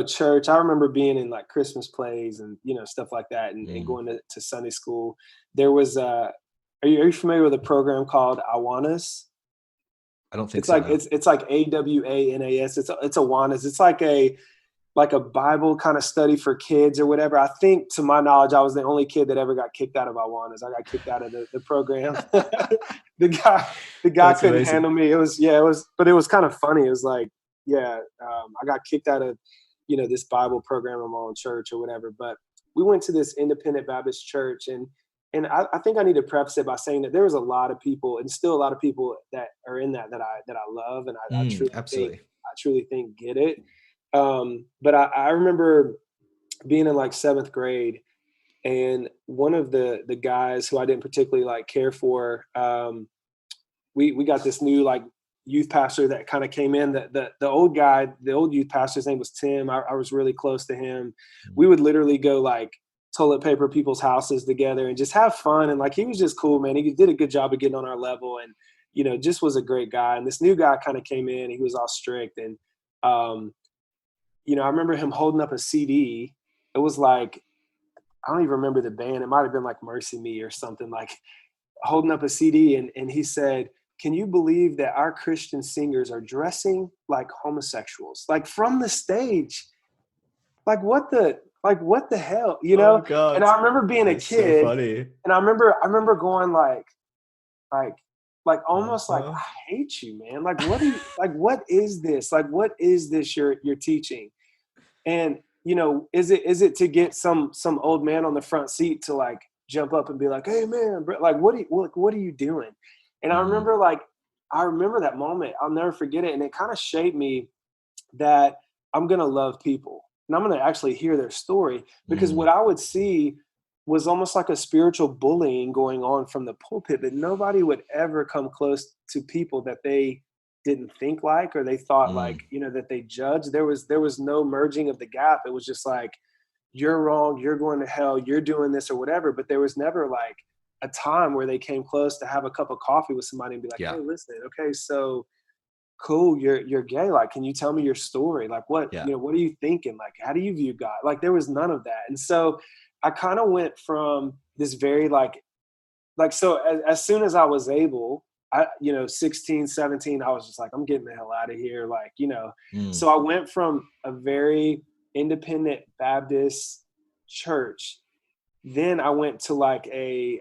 church. I remember being in like Christmas plays and stuff like that, and Mm, going to Sunday school. There was are you familiar with a program called Awanas? I don't think It's so, like no. it's like Awanas. It's Awanas. It's like a Bible kind of study for kids or whatever. I think, to my knowledge, I was the only kid that ever got kicked out of Awanas. I got kicked out of the program. the guy the guy That's couldn't amazing. handle me. But it was kind of funny. It was like, yeah, I got kicked out of this Bible program in my own church or whatever. But we went to this independent Baptist church, and I think I need to preface it by saying that there was a lot of people, and still a lot of people that are in that I love, and I truly think Absolutely. get it. But I remember being in like seventh grade, and one of the guys who I didn't particularly like care for, we got this new like youth pastor that kind of came in. The old guy, the old youth pastor's name was Tim. I was really close to him. We Mm, would literally go like toilet paper people's houses together and just have fun. And like he was just cool, man. He did a good job of getting on our level, and just was a great guy. And this new guy kind of came in. He was all strict, and um, I remember him holding up a CD. It was like, I don't even remember the band. It might have been like Mercy Me or something, like holding up a CD. And he said, "Can you believe that our Christian singers are dressing like homosexuals, like from the stage? Like what the hell, oh And God, I remember being a that's so kid, funny. and I remember going like, almost like, Uh-huh. I hate you, man. Like, what do you, like, what is this? Like, what is this you're teaching? And is it to get some old man on the front seat to like jump up and be like, "Hey man, bro, like what are you doing?" And Mm, I remember that moment. I'll never forget it, and it kind of shaped me that I'm gonna love people and I'm gonna actually hear their story, because mm, what I would see was almost like a spiritual bullying going on from the pulpit, but nobody would ever come close to people that they didn't think like, or they thought like, mm, that they judged. There was no merging of the gap. It was just like, you're wrong, you're going to hell, you're doing this or whatever. But there was never like a time where they came close to have a cup of coffee with somebody and be like, yeah, "Hey, listen, okay, so cool, you're gay, like can you tell me your story, like what yeah. what are you thinking, like how do you view God?" Like there was none of that. And so I kind of went from this very so as soon as I was able, 16, 17, I was just like, I'm getting the hell out of here, Mm, so I went from a very independent Baptist church. Then I went to like a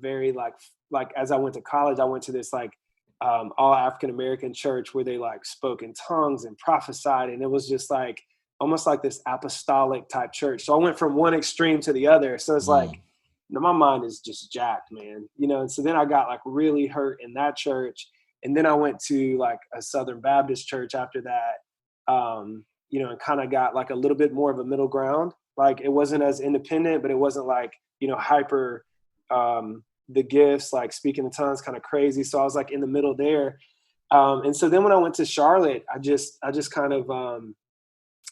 very like as I went to college, I went to this like all African American church where they like spoke in tongues and prophesied, and it was just like almost like this apostolic type church. So I went from one extreme to the other. So it's like, mm, my mind is just jacked, man. And so then I got like really hurt in that church, and then I went to like a Southern Baptist church after that, and kind of got like a little bit more of a middle ground. Like it wasn't as independent, but it wasn't like hyper the gifts, like speaking in tongues, kind of crazy. So I was like in the middle there. And so then when I went to Charlotte, I just kind of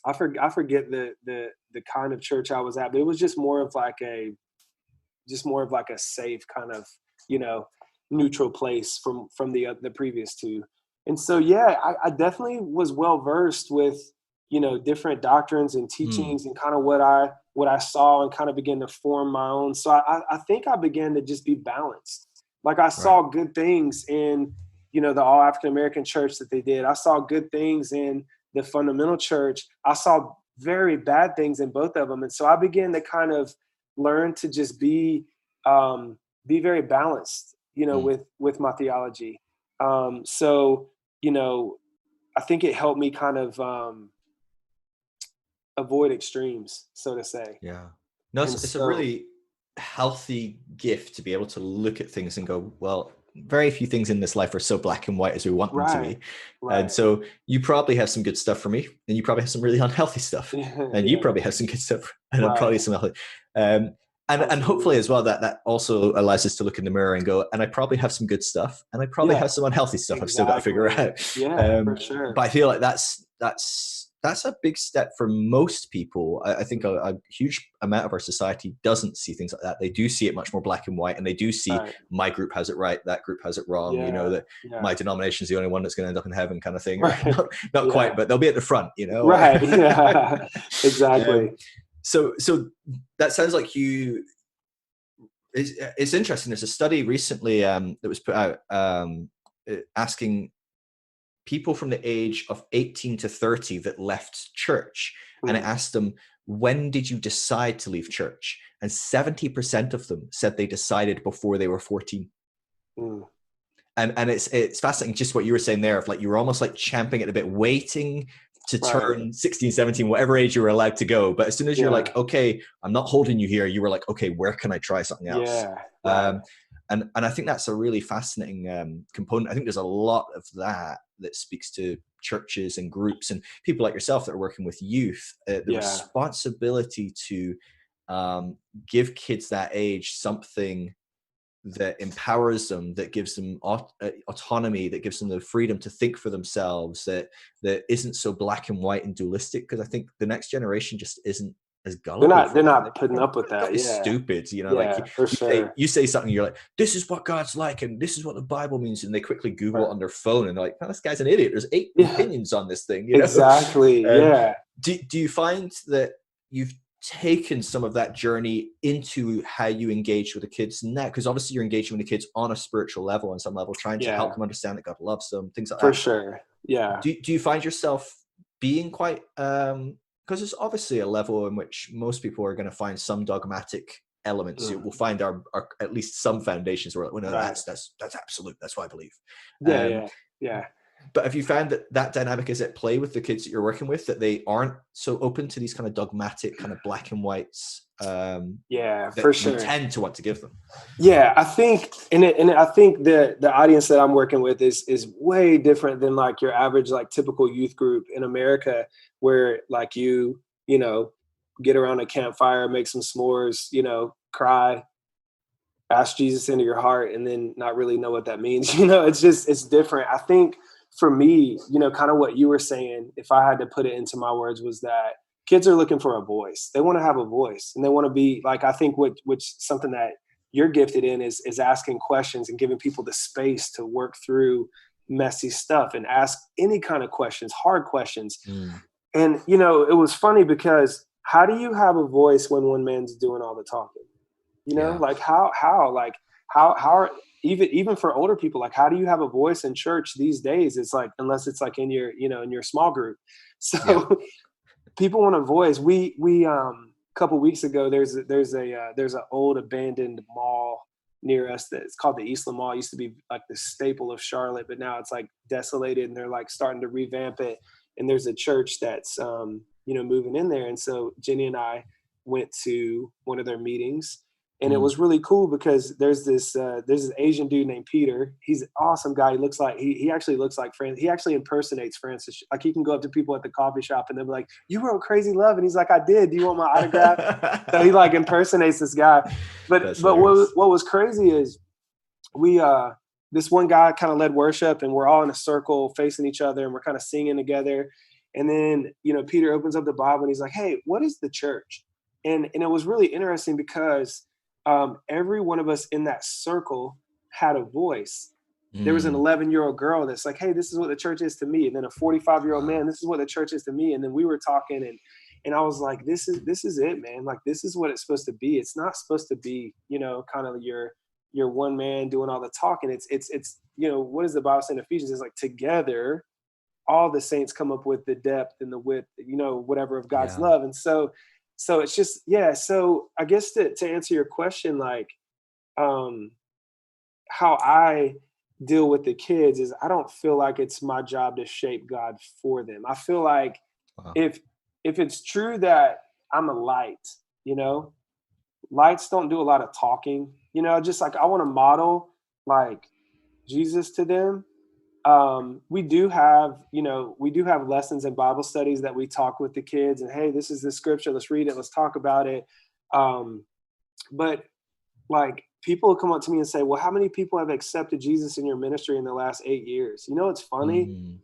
I forget the kind of church I was at, but it was just more of like a safe kind of you know neutral place from the previous two. And so yeah, I definitely was well versed with different doctrines and mm, teachings, and kind of what I saw, and kind of began to form my own. So I think I began to just be balanced. Like I right. saw good things in the all African American church that they did. I saw good things in the fundamental church. I saw very bad things in both of them. And so I began to kind of learn to just be very balanced, Mm, with my theology. So I think it helped me kind of avoid extremes, so to say. yeah. No, And it's a so really healthy gift to be able to look at things and go, well, very few things in this life are so black and white as we want them to Right. be. And Right. so you probably have some good stuff for me, and you probably have some really unhealthy stuff, and you Yeah. probably have some good stuff, and I'm probably Right. some healthy. Um, and hopefully Absolutely. as well that also allows us to look in the mirror and go, and I probably have some good stuff, and I probably Yeah. have some unhealthy stuff I've still got to figure Exactly. out. Yeah, for Um, sure. but I feel like that's a big step for most people. I think a huge amount of our society doesn't see things like that. They do see it much more black and white, and they do see Right. my group has it right, that group has it wrong. Yeah. That Yeah. my denomination is the only one that's going to end up in heaven, kind of thing. Or Right. not quite, Yeah. but they'll be at the front. Or, Right. Yeah. um, Exactly. so that sounds like you. It's interesting. There's a study recently that was put out asking people from the age of 18 to 30 that left church, and it Mm. asked them, when did you decide to leave church? And 70% of them said they decided before they were 14. Mm. And it's fascinating, just what you were saying there, of like you were almost like champing at a bit, waiting to Right. turn 16, 17, whatever age you were allowed to go. But as soon as you're Yeah. like, okay, I'm not holding you here, you were like, okay, where can I try something else? Yeah. Right. um, and I think that's a really fascinating component. I think there's a lot of that speaks to churches and groups and people like yourself that are working with youth, the Yeah. responsibility to give kids that age something that empowers them, that gives them autonomy, that gives them the freedom to think for themselves, that isn't so black and white and dualistic. Because I think the next generation just isn't as They're gullible not for they're that. not putting up with They're that. Yeah. stupid, like Yeah, for sure. you say something, you're like, this is what God's like, and this is what the Bible means, and they quickly Google it Right. on their phone, and they're like, oh, this guy's an idiot. There's 8 Yeah. opinions on this thing, Exactly. um, Yeah. do you find that you've taken some of that journey into how you engage with the kids now? Because obviously you're engaging with the kids on a spiritual level, on some level, trying to help Yeah. them understand that God loves them, things like For that. sure. Yeah. Do you find yourself being quite because there's obviously a level in which most people are going to find some dogmatic elements. Mm. We'll find our at least some foundations where, like, well, no, Right. that's absolute, that's what I believe. Yeah. um Yeah. Yeah. but have you found that dynamic is at play with the kids that you're working with, that they aren't so open to these kind of dogmatic, kind of black and whites Yeah, that for you sure. tend to want to give them? Yeah, I think, and I think the audience that I'm working with is way different than like your average like typical youth group in America, where like you know get around a campfire, make some s'mores, cry, ask Jesus into your heart, and then not really know what that means. It's different. I think for me, kind of what you were saying, if I had to put it into my words, was that kids are looking for a voice. They want to have a voice, and they want to be like, I think which something that you're gifted in is asking questions and giving people the space to work through messy stuff and ask any kind of questions, hard questions. Mm. And it was funny because how do you have a voice when one man's doing all the talking? Yeah. Like how are even for older people, like how do you have a voice in church these days? It's like, unless it's like in your in your small group. So Yeah. people want a voice. We a couple weeks ago, there's a old abandoned mall near us that's called the Eastland Mall. It used to be like the staple of Charlotte, but now it's like desolated, and they're like starting to revamp it. And there's a church that's moving in there. And so Jenny and I went to one of their meetings, and it Mm. was really cool because there's this Asian dude named Peter. He's an awesome guy. He looks like he actually looks like Francis. He actually impersonates Francis. Like, he can go up to people at the coffee shop and they'll be like, "You wrote Crazy Love," and he's like, "I did. Do you want my autograph?" So he like impersonates this guy. But what was crazy is we this one guy kind of led worship, and we're all in a circle facing each other, and we're kind of singing together. And then Peter opens up the Bible and he's like, "Hey, what is the church?" And it was really interesting because every one of us in that circle had a voice. There was an Mm. 11-year-old girl that's like, "Hey, this is what the church is to me," and then a 45-year-old man, Wow. "This is what the church is to me." And then we were talking, and I was like, this is it, man. Like, this is what it's supposed to be. It's not supposed to be kind of your one man doing all the talking. It's what does the Bible say in Ephesians? It's like, together all the saints come up with the depth and the width, whatever, of God's Yeah. love. And so it's just, yeah. So I guess to answer your question, like, how I deal with the kids is, I don't feel like it's my job to shape God for them. I feel like Wow. if it's true that I'm a light, lights don't do a lot of talking, just like I want to model, like, Jesus to them. We do have lessons and Bible studies that we talk with the kids, and hey, this is the scripture, let's read it, let's talk about it. Um, but like, people will come up to me and say, well, how many people have accepted Jesus in your ministry in the last 8 years? You know, it's funny. Mm,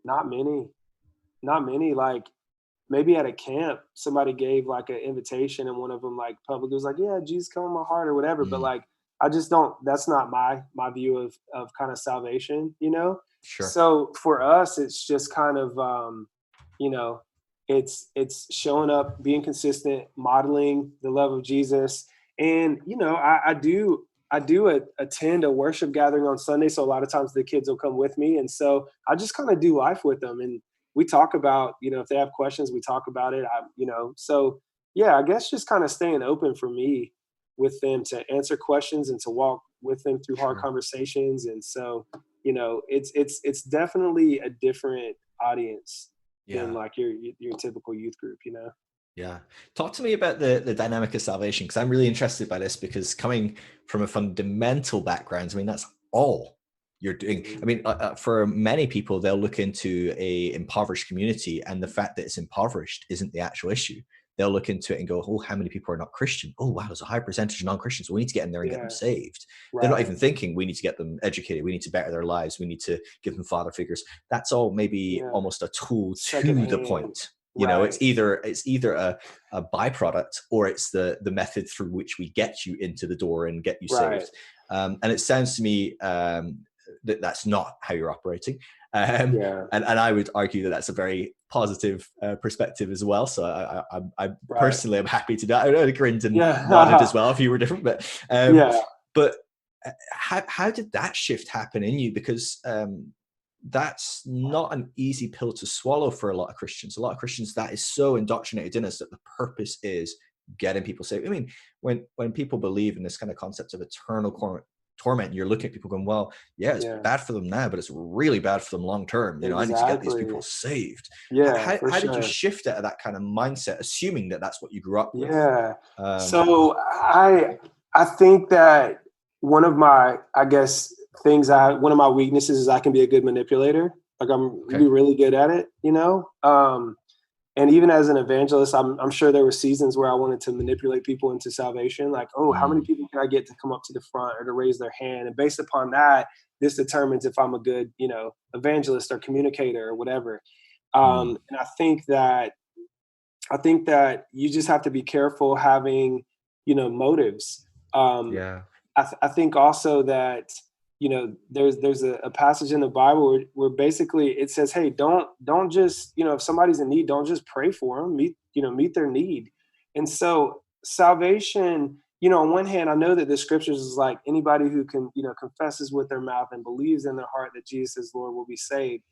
Not many, not many. Like, maybe at a camp, somebody gave like an invitation, and one of them like publicly was like, yeah, Jesus come in my heart or whatever. But mm, like, I just don't, that's not my view of kind of salvation, you know? sure. So for us, it's just kind of, you know, it's showing up, being consistent, modeling the love of Jesus. And, you know, I do attend a worship gathering on Sunday. So a lot of times the kids will come with me. And so I just kind of do life with them. And we talk about, you know, if they have questions, we talk about it. So yeah, I guess just kind of staying open for me with them to answer questions and to walk with them through hard Sure. conversations. And so, you know, it's definitely a different audience than Yeah. like your typical youth group, you know? Yeah. Talk to me about the dynamic of salvation, because I'm really interested by this, because coming from a fundamental background, I mean, that's all you're doing. I Mhm. mean, for many people, they'll look into a impoverished community, and the fact that it's impoverished isn't the actual issue. They'll look into it and go, oh, how many people are not Christian? Oh, wow, there's a high percentage of non-Christians. We need to get in there and get them Yeah. saved. They're not Right. even thinking we need to get them educated. We need to better their lives. We need to give them father figures. That's all maybe Yeah. almost a tool to the Secondhand. point. You know, Right. it's either a byproduct, or it's the method through which we get you into the door and get you Right. saved. And it sounds to me that that's not how you're operating. Yeah. And I would argue that that's a very positive perspective as well. So I Right. personally am happy to do that. I would have grinned and nodded as Yeah. well if you were different. Yeah. But how did that shift happen in you? Because that's not an easy pill to swallow for a lot of Christians. A lot of Christians, that is so indoctrinated in us that the purpose is getting people saved. I mean, when people believe in this kind of concept of eternal torment, you're looking at people going, well, yeah, it's Yeah. bad for them now, but it's really bad for them long term. You know, I need to get these people Exactly. saved. Yeah, How for did you sure. shift out of that kind of mindset, assuming that that's what you grew up with? Yeah. Um, So I think that one of my, I guess, one of my weaknesses is I can be a good manipulator. Like, I'm okay. be really good at it, you know? And even as an evangelist, I'm sure there were seasons where I wanted to manipulate people into salvation. Like, oh, how many Mm, people can I get to come up to the front or to raise their hand? And based upon that, this determines if I'm a good, you know, evangelist or communicator or whatever. mm, And I think that you just have to be careful having, you know, motives. Um, yeah. I think also that, you know, there's a passage in the Bible where basically it says, hey, don't just, you know, if somebody's in need, don't just pray for them, meet their need. And so salvation, you know, on one hand, I know that the scriptures is like anybody who can, you know, confesses with their mouth and believes in their heart that Jesus is Lord will be saved.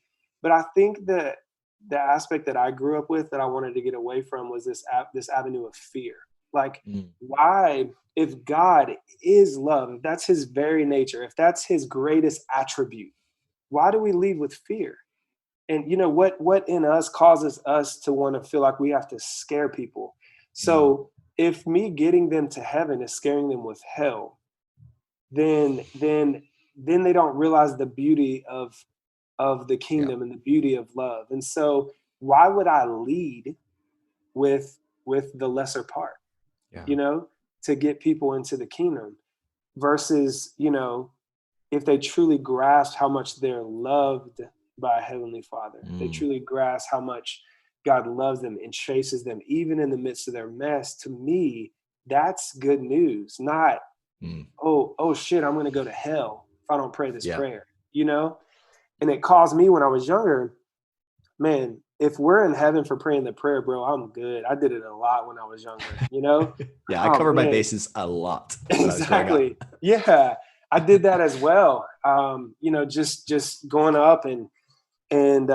But I think that the aspect that I grew up with that I wanted to get away from was this avenue of fear. Like, Mm, why, if God is love, if that's his very nature, if that's his greatest attribute, why do we lead with fear? And you know what in us causes us to want to feel like we have to scare people. mm, So if me getting them to heaven is scaring them with hell, then they don't realize the beauty of the yeah. kingdom and the beauty of love. And so why would I lead with the lesser part, Yeah. you know, to get people into the kingdom versus, you know, if they truly grasp how much they're loved by a heavenly father, if they Mm, truly grasp how much God loves them and chases them even in the midst of their mess, to me, that's good news. Not, mm, oh shit, I'm gonna go to hell if I don't pray this yeah. prayer, you know? And it caused me when I was younger, man, if we're in heaven for praying the prayer, bro, I'm good. I did it a lot when I was younger, you know? Yeah, I Oh covered my man, bases a lot when I was growing up. exactly. Yeah, I did that as well. You know, just going up and and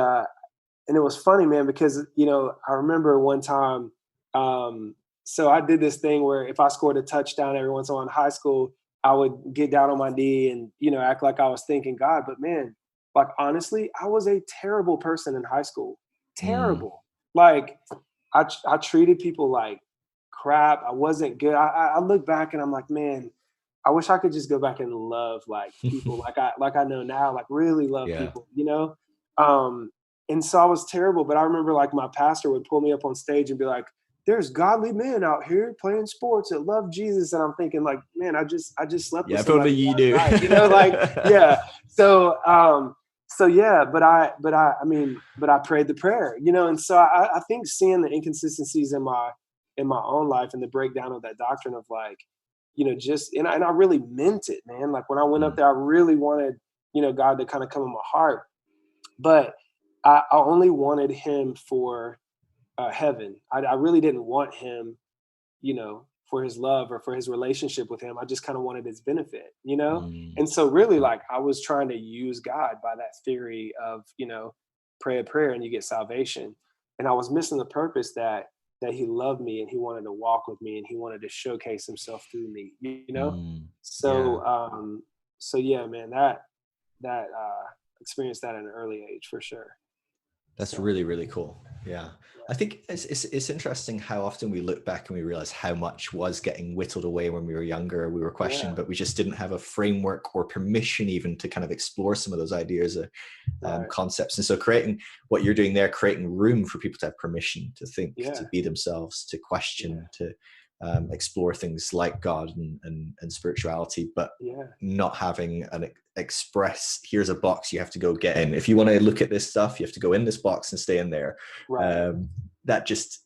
it was funny, man, because you know, I remember one time, so I did this thing where if I scored a touchdown every once in a while in high school, I would get down on my knee and, you know, act like I was thanking God. But man, like honestly, I was a terrible person in high school. Mm, Terrible. Like I treated people like crap. I wasn't good. I look back and I'm like, man, I wish I could just go back and love like people like I know now, like really love Yeah. people, you know? And so I was terrible, but I remember like my pastor would pull me up on stage and be like, there's godly men out here playing sports that love Jesus. And I'm thinking like, man, I just slept Yeah, with if only somebody you last knew. night, you know, like, yeah. So so yeah, I mean, but I prayed the prayer, you know, and so I think seeing the inconsistencies in my own life and the breakdown of that doctrine of like, you know, just and I really meant it, man. Like when I went up Mm, there, I really wanted, you know, God to kind of come in my heart. But I only wanted him for heaven. I really didn't want him, you know, for his love or for his relationship with him. I just kind of wanted his benefit, you know? mm, And so really mm, like I was trying to use God by that theory of, you know, pray a prayer and you get salvation. And I was missing the purpose that he loved me and he wanted to walk with me and he wanted to showcase himself through me, you know? mm. Yeah. So so yeah, man, that experienced that at an early age for sure. That's So really, really cool. Yeah. I think it's interesting how often we look back and we realize how much was getting whittled away when we were younger, we were questioning, yeah, but we just didn't have a framework or permission even to kind of explore some of those ideas or right. concepts. And so creating what you're doing there, creating room for people to have permission to think, to Yeah, be themselves, to yeah, question, to explore things like God and spirituality, but yeah, not having an express, here's a box you have to go get in. If you want to look at this stuff, you have to go in this box and stay in there. right. That just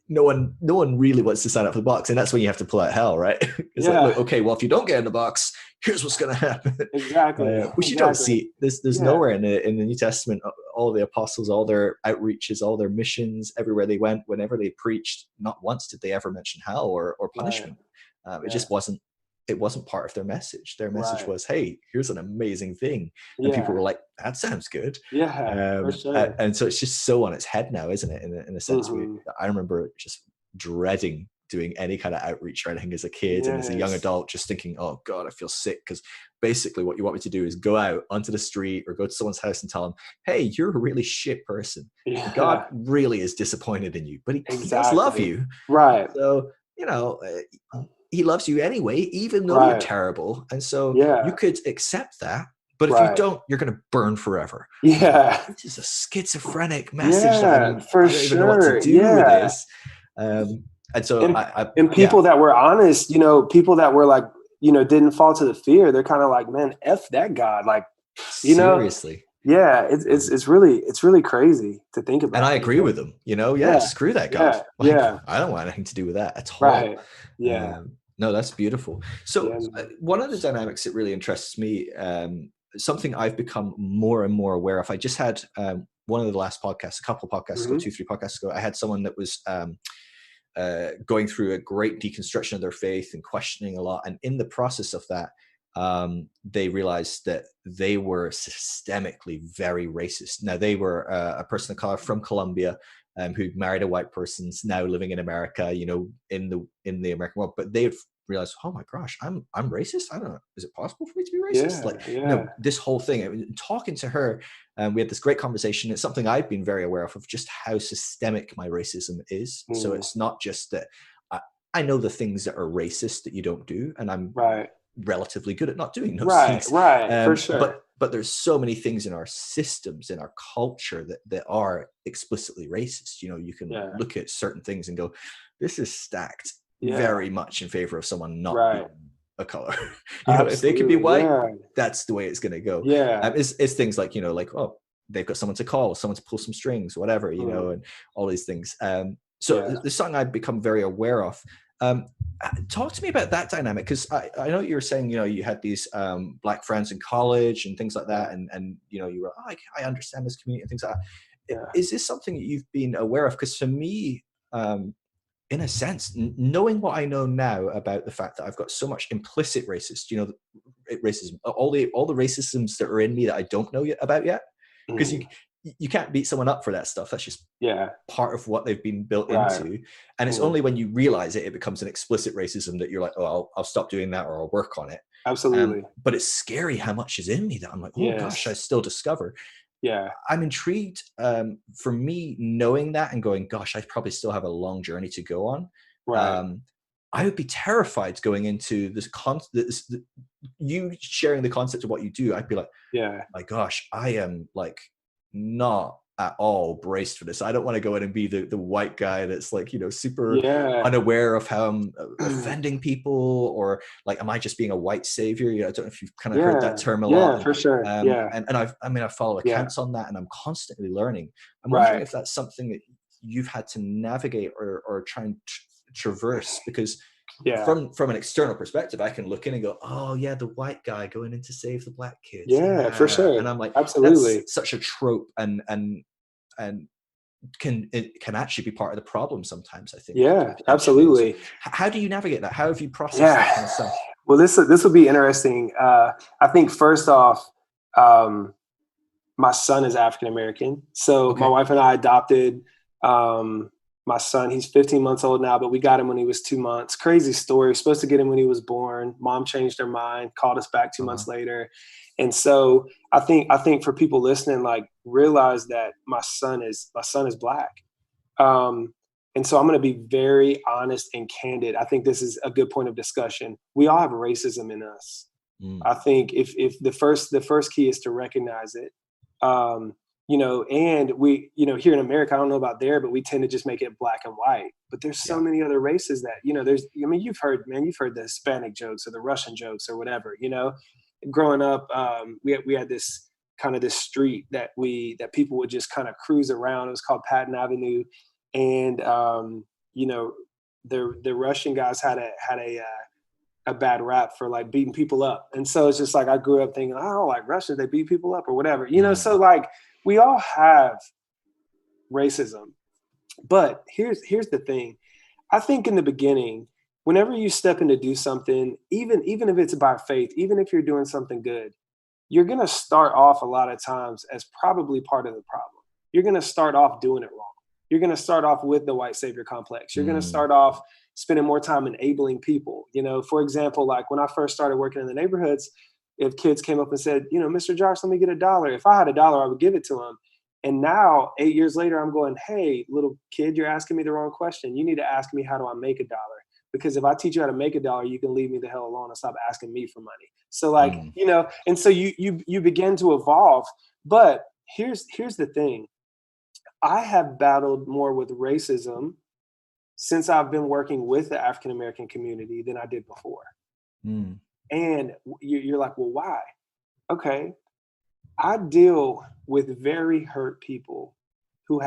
no one really wants to sign up for the box, and that's when you have to pull out hell, right? It's like, Yeah, look, okay, well, if you don't get in the box, here's what's going to happen. exactly, Which you don't exactly. see. There's Yeah, nowhere in the New Testament, all the apostles, all their outreaches, all their missions, everywhere they went, whenever they preached, not once did they ever mention hell or right. punishment. It Yeah, just wasn't part of their message. Their message right. was, hey, here's an amazing thing. And people Yeah, were like, that sounds good. yeah, for sure. And so it's just so on its head now, isn't it? In a sense, Mhm. I remember just dreading doing any kind of outreach or anything as a kid and as a young Yes. adult, just thinking, oh God, I feel sick. Because basically what you want me to do is go out onto the street or go to someone's house and tell them, hey, you're a really shit person. And God Yeah, really is disappointed in you, but he does love exactly. you. Right, So, you know, he loves you anyway, even though you're right. terrible. And so you Yeah, could accept that. But if you right. don't, you're going to burn forever. I was like, Yeah, this is a schizophrenic message that yeah, for I don't even know what to sure. do with Yeah. this. And so And and yeah, people that were honest, you know, people that were like, you know, didn't fall to the fear, they're kind of like, man, F that God. Like, you know, seriously. yeah, it's really crazy to think And I about, you agree know? with them, yeah, Yeah, screw that God. yeah, Like, yeah, I don't want anything to do with that at all. right. Yeah, No, that's beautiful. So yeah, man. one of the dynamics that really interests me, something I've become more and more aware of. I just had one of the last podcasts, a couple of podcasts ago, Mhm. 2, 3 podcasts ago. I had someone that was going through a great deconstruction of their faith and questioning a lot. And in the process of that, they realized that they were systemically very racist. Now, they were a person of color from Colombia who married a white person, now living in America, in the American world. But they've realized, oh my gosh, I'm racist. I don't know. Is it possible for me to be racist? Yeah, Like, yeah. this whole thing. I mean, talking to her, we had this great conversation. It's something I've been very aware of just how systemic my racism is. So Mm. it's not just that I know the things that are racist that you don't do, and I'm Right, relatively good at not doing those right, things. right, for sure. But there's so many things in our systems, in our culture that are explicitly racist. You can Yeah, look at certain things and go, this is stacked yeah, very much in favor of someone not being right. a color. If they could be Absolutely, white, yeah, that's the way it's going to go. yeah. It's things like, like, oh, they've got someone to call, someone to pull some strings, whatever, Mm. and all these things. So Yeah, there's something I've become very aware of. Talk to me about that dynamic, because I know you were saying, you had these black friends in college and things like yeah, that, and you were like, I understand this community and things like that. yeah. Is this something that you've been aware of? Because for me, in a sense, knowing what I know now about the fact that I've got so much implicit racist, racism, all the racisms that are in me that I don't know yet about yet, because Mm. you can't beat someone up for that stuff. That's just Yeah, part of what they've been built right. into. And it's Mm. only when you realize it becomes an explicit racism that you're like, oh, I'll stop doing that, or I'll work on it. Absolutely. But it's scary how much is in me that I'm like, oh gosh, I Yes. still discover. Yeah, I'm intrigued, for me, knowing that and going, gosh, I probably still have a long journey to go on. right. Um, I would be terrified going into this you sharing the concept of what you do. I'd be like, Yeah. my gosh, I am like not at all braced for this. I don't want to go in and be the white guy that's like, super Yeah. unaware of how I'm offending people, or like, am I just being a white savior? I don't know if you've kind of heard that Yeah. term a lot. Yeah, for sure. Yeah. And I follow Yeah. accounts on that, and I'm constantly learning. I'm wondering Right. if that's something that you've had to navigate or try and traverse, because Yeah. from an external perspective, I can look in and go, oh yeah, the white guy going in to save the black kids. Yeah, for Yeah. sure. And I'm like, that's Absolutely. such a trope, and it can actually be part of the problem sometimes, I think, Yeah, potentially. So absolutely. how do you navigate that? How have you processed Yeah. that kind of stuff? Well, this will be interesting. I think first off, my son is African American. So my Okay. wife and I adopted my son. He's 15 months old now, but we got him when he was 2 months. Crazy story. Supposed to get him when he was born. Mom changed her mind, called us back 2 months later. And so I think for people listening, like, realize that my son is black. And so I'm going to be very honest and candid. I think this is a good point of discussion. We all have racism in us. I think if the first key is to recognize it. And we, here in America, I don't know about there, but we tend to just make it black and white. But there's so many other races that, you've heard the Hispanic jokes or the Russian jokes or whatever. Growing up, we had this street that people would just kind of cruise around. It was called Patton Avenue, and the Russian guys had a bad rap for like beating people up. And so it's just like, I grew up thinking, oh, like Russians, they beat people up or whatever, so like we all have racism. But here's the thing. I think in the beginning, whenever you step in to do something, even if it's by faith, even if you're doing something good, you're going to start off a lot of times as probably part of the problem. You're going to start off doing it wrong. You're going to start off with the white savior complex. You're going to start off spending more time enabling people. For example, like when I first started working in the neighborhoods, if kids came up and said, Mr. Josh, let me get $1. If I had $1, I would give it to them. And now 8 years later, I'm going, hey, little kid, you're asking me the wrong question. You need to ask me, how do I make $1? Because if I teach you how to make $1, you can leave me the hell alone and stop asking me for money. So like, and so you begin to evolve. But here's the thing. I have battled more with racism since I've been working with the African American community than I did before. And you're like, well, why? Okay. I deal with very hurt people who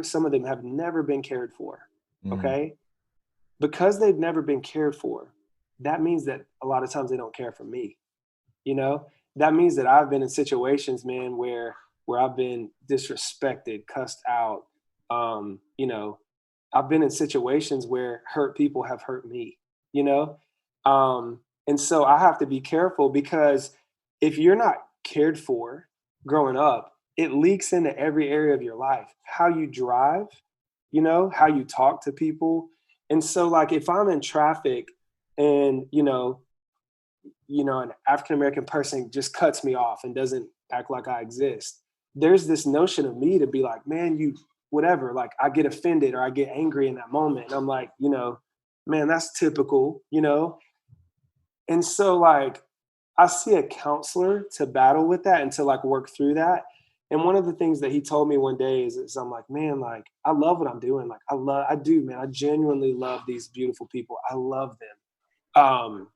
some of them have never been cared for. Okay. Because they've never been cared for, that means that a lot of times they don't care for me. That means that I've been in situations, man, where I've been disrespected, cussed out. I've been in situations where hurt people have hurt me, and so I have to be careful, because if you're not cared for growing up, it leaks into every area of your life. How you drive, how you talk to people. And so like if I'm in traffic and, an African American person just cuts me off and doesn't act like I exist, there's this notion of me to be like, man, you whatever, like I get offended or I get angry in that moment. And I'm like, man, that's typical, And so like I see a counselor to battle with that and to like work through that. And one of the things that he told me one day is I'm like, man, like I love what I'm doing. Like I do, man. I genuinely love these beautiful people. I love them.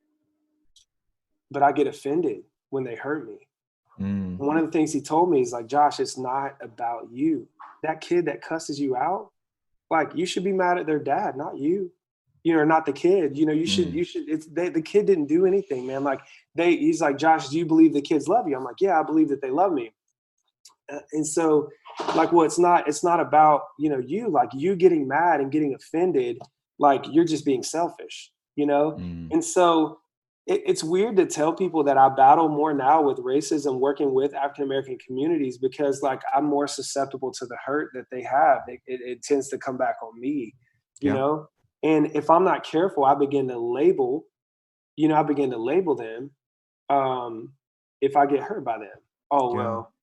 But I get offended when they hurt me. One of the things he told me is like, Josh, it's not about you. That kid that cusses you out, like you should be mad at their dad, not you. Not the kid. You should. The kid didn't do anything, man. Like he's like, Josh, do you believe the kids love you? I'm like, yeah, I believe that they love me. And so, like, well, it's not about you, like you getting mad and getting offended, like you're just being selfish, And so it's weird to tell people that I battle more now with racism working with African American communities, because like I'm more susceptible to the hurt that they have. It tends to come back on me, And if I'm not careful, I begin to label them if I get hurt by them. Oh, well,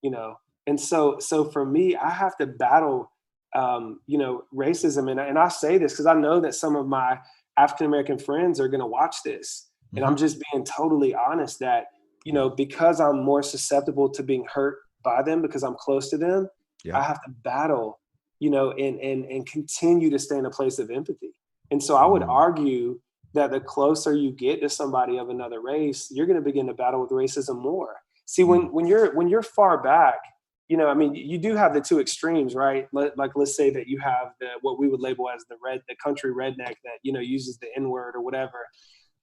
And so for me, I have to battle, racism. And I say this because I know that some of my African American friends are going to watch this. And I'm just being totally honest that, you know, because I'm more susceptible to being hurt by them because I'm close to them, Yeah. I have to battle, you know, and continue to stay in a place of empathy. And so I would argue that the closer you get to somebody of another race, you're going to begin to battle with racism more. See, when you're far back, you know, I mean, you do have the two extremes, right? Like, let's say that you have what we would label as the country redneck that, you know, uses the N word or whatever.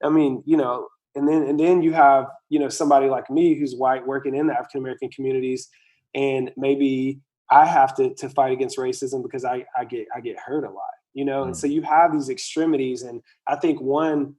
I mean, you know, and then you have, you know, somebody like me who's white working in the African American communities, and maybe I have to fight against racism because I get hurt a lot, you know. And so you have these extremities, and I think one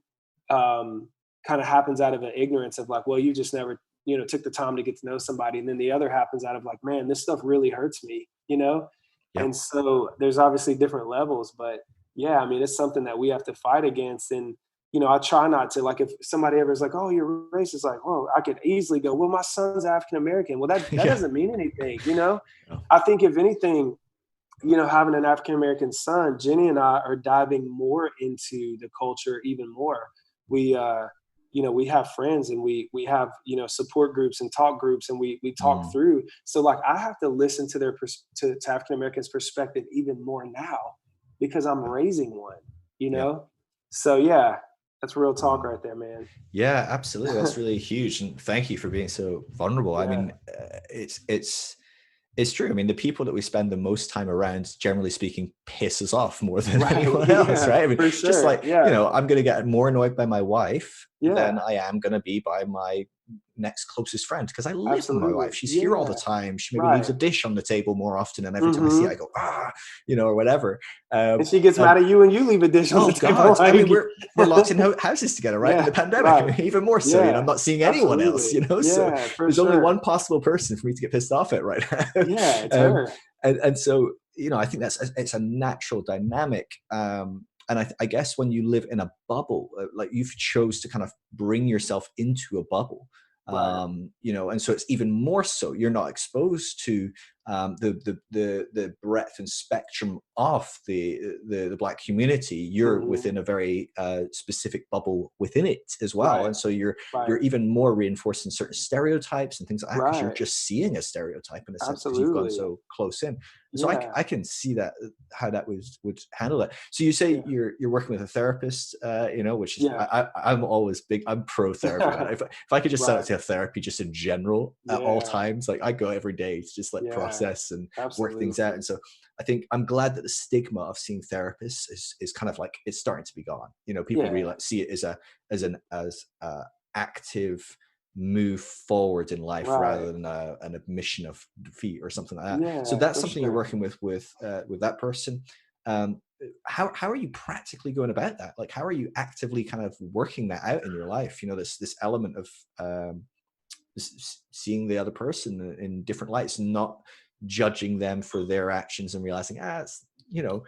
kind of happens out of an ignorance of like, well, you just never, you know, took the time to get to know somebody, and then the other happens out of like, man, this stuff really hurts me, you know. Yeah. And so there's obviously different levels, but yeah, I mean, it's something that we have to fight against. And you know, I try not to, like, if somebody ever is like, oh, you're racist, like, well, I could easily go, well, my son's African American. Well, that Yeah. doesn't mean anything, you know. No. I think if anything, you know, having an African American son, Jenny and I are diving more into the culture even more. We you know, we have friends, and we have, you know, support groups and talk groups, and we talk through. So like, I have to listen to their to African Americans' perspective even more now because I'm raising one, you Yeah. know. So yeah, that's real talk right there, man. Yeah, absolutely. That's really huge. And thank you for being so vulnerable. Yeah. I mean, it's true. I mean, the people that we spend the most time around, generally speaking, piss us off more than anyone else, right? I mean, for sure. just like, yeah. you know, I'm going to get more annoyed by my wife Yeah. than I am going to be by my next closest friend, because I live with my wife. She's here all the time. She maybe leaves a dish on the table more often, and every time I see it, I go, you know, or whatever. And she gets mad at you and you leave a dish on the table. God. Like, I mean, we're locked in houses together, right? In the pandemic, right. I mean, even more so. You know, I'm not seeing anyone else, you know. So there's only one possible person for me to get pissed off at right now. Yeah, it's her. And so, you know, I think it's a natural dynamic. And I guess when you live in a bubble, like you've chose to kind of bring yourself into a bubble, you know, and so it's even more so you're not exposed to the breadth and spectrum of the Black community. You're within a very specific bubble within it as well, and so you're even more reinforcing certain stereotypes and things like that, because you're just seeing a stereotype in a sense because you've gone so close in. So I can see that, how that would handle it. So you say you're working with a therapist, you know, which is I'm always I'm pro therapy. If I could just set out to have therapy just in general at all times, like I go every day to just like process and work things out. And so I think I'm glad that the stigma of seeing therapists is kind of like, it's starting to be gone. You know, people really see it as an active move forward in life rather than an admission of defeat or something like that. So that's something you're working with that person. How are you practically going about that? Like, how are you actively kind of working that out in your life? You know, this element of seeing the other person in different lights, not judging them for their actions, and realizing, it's, you know,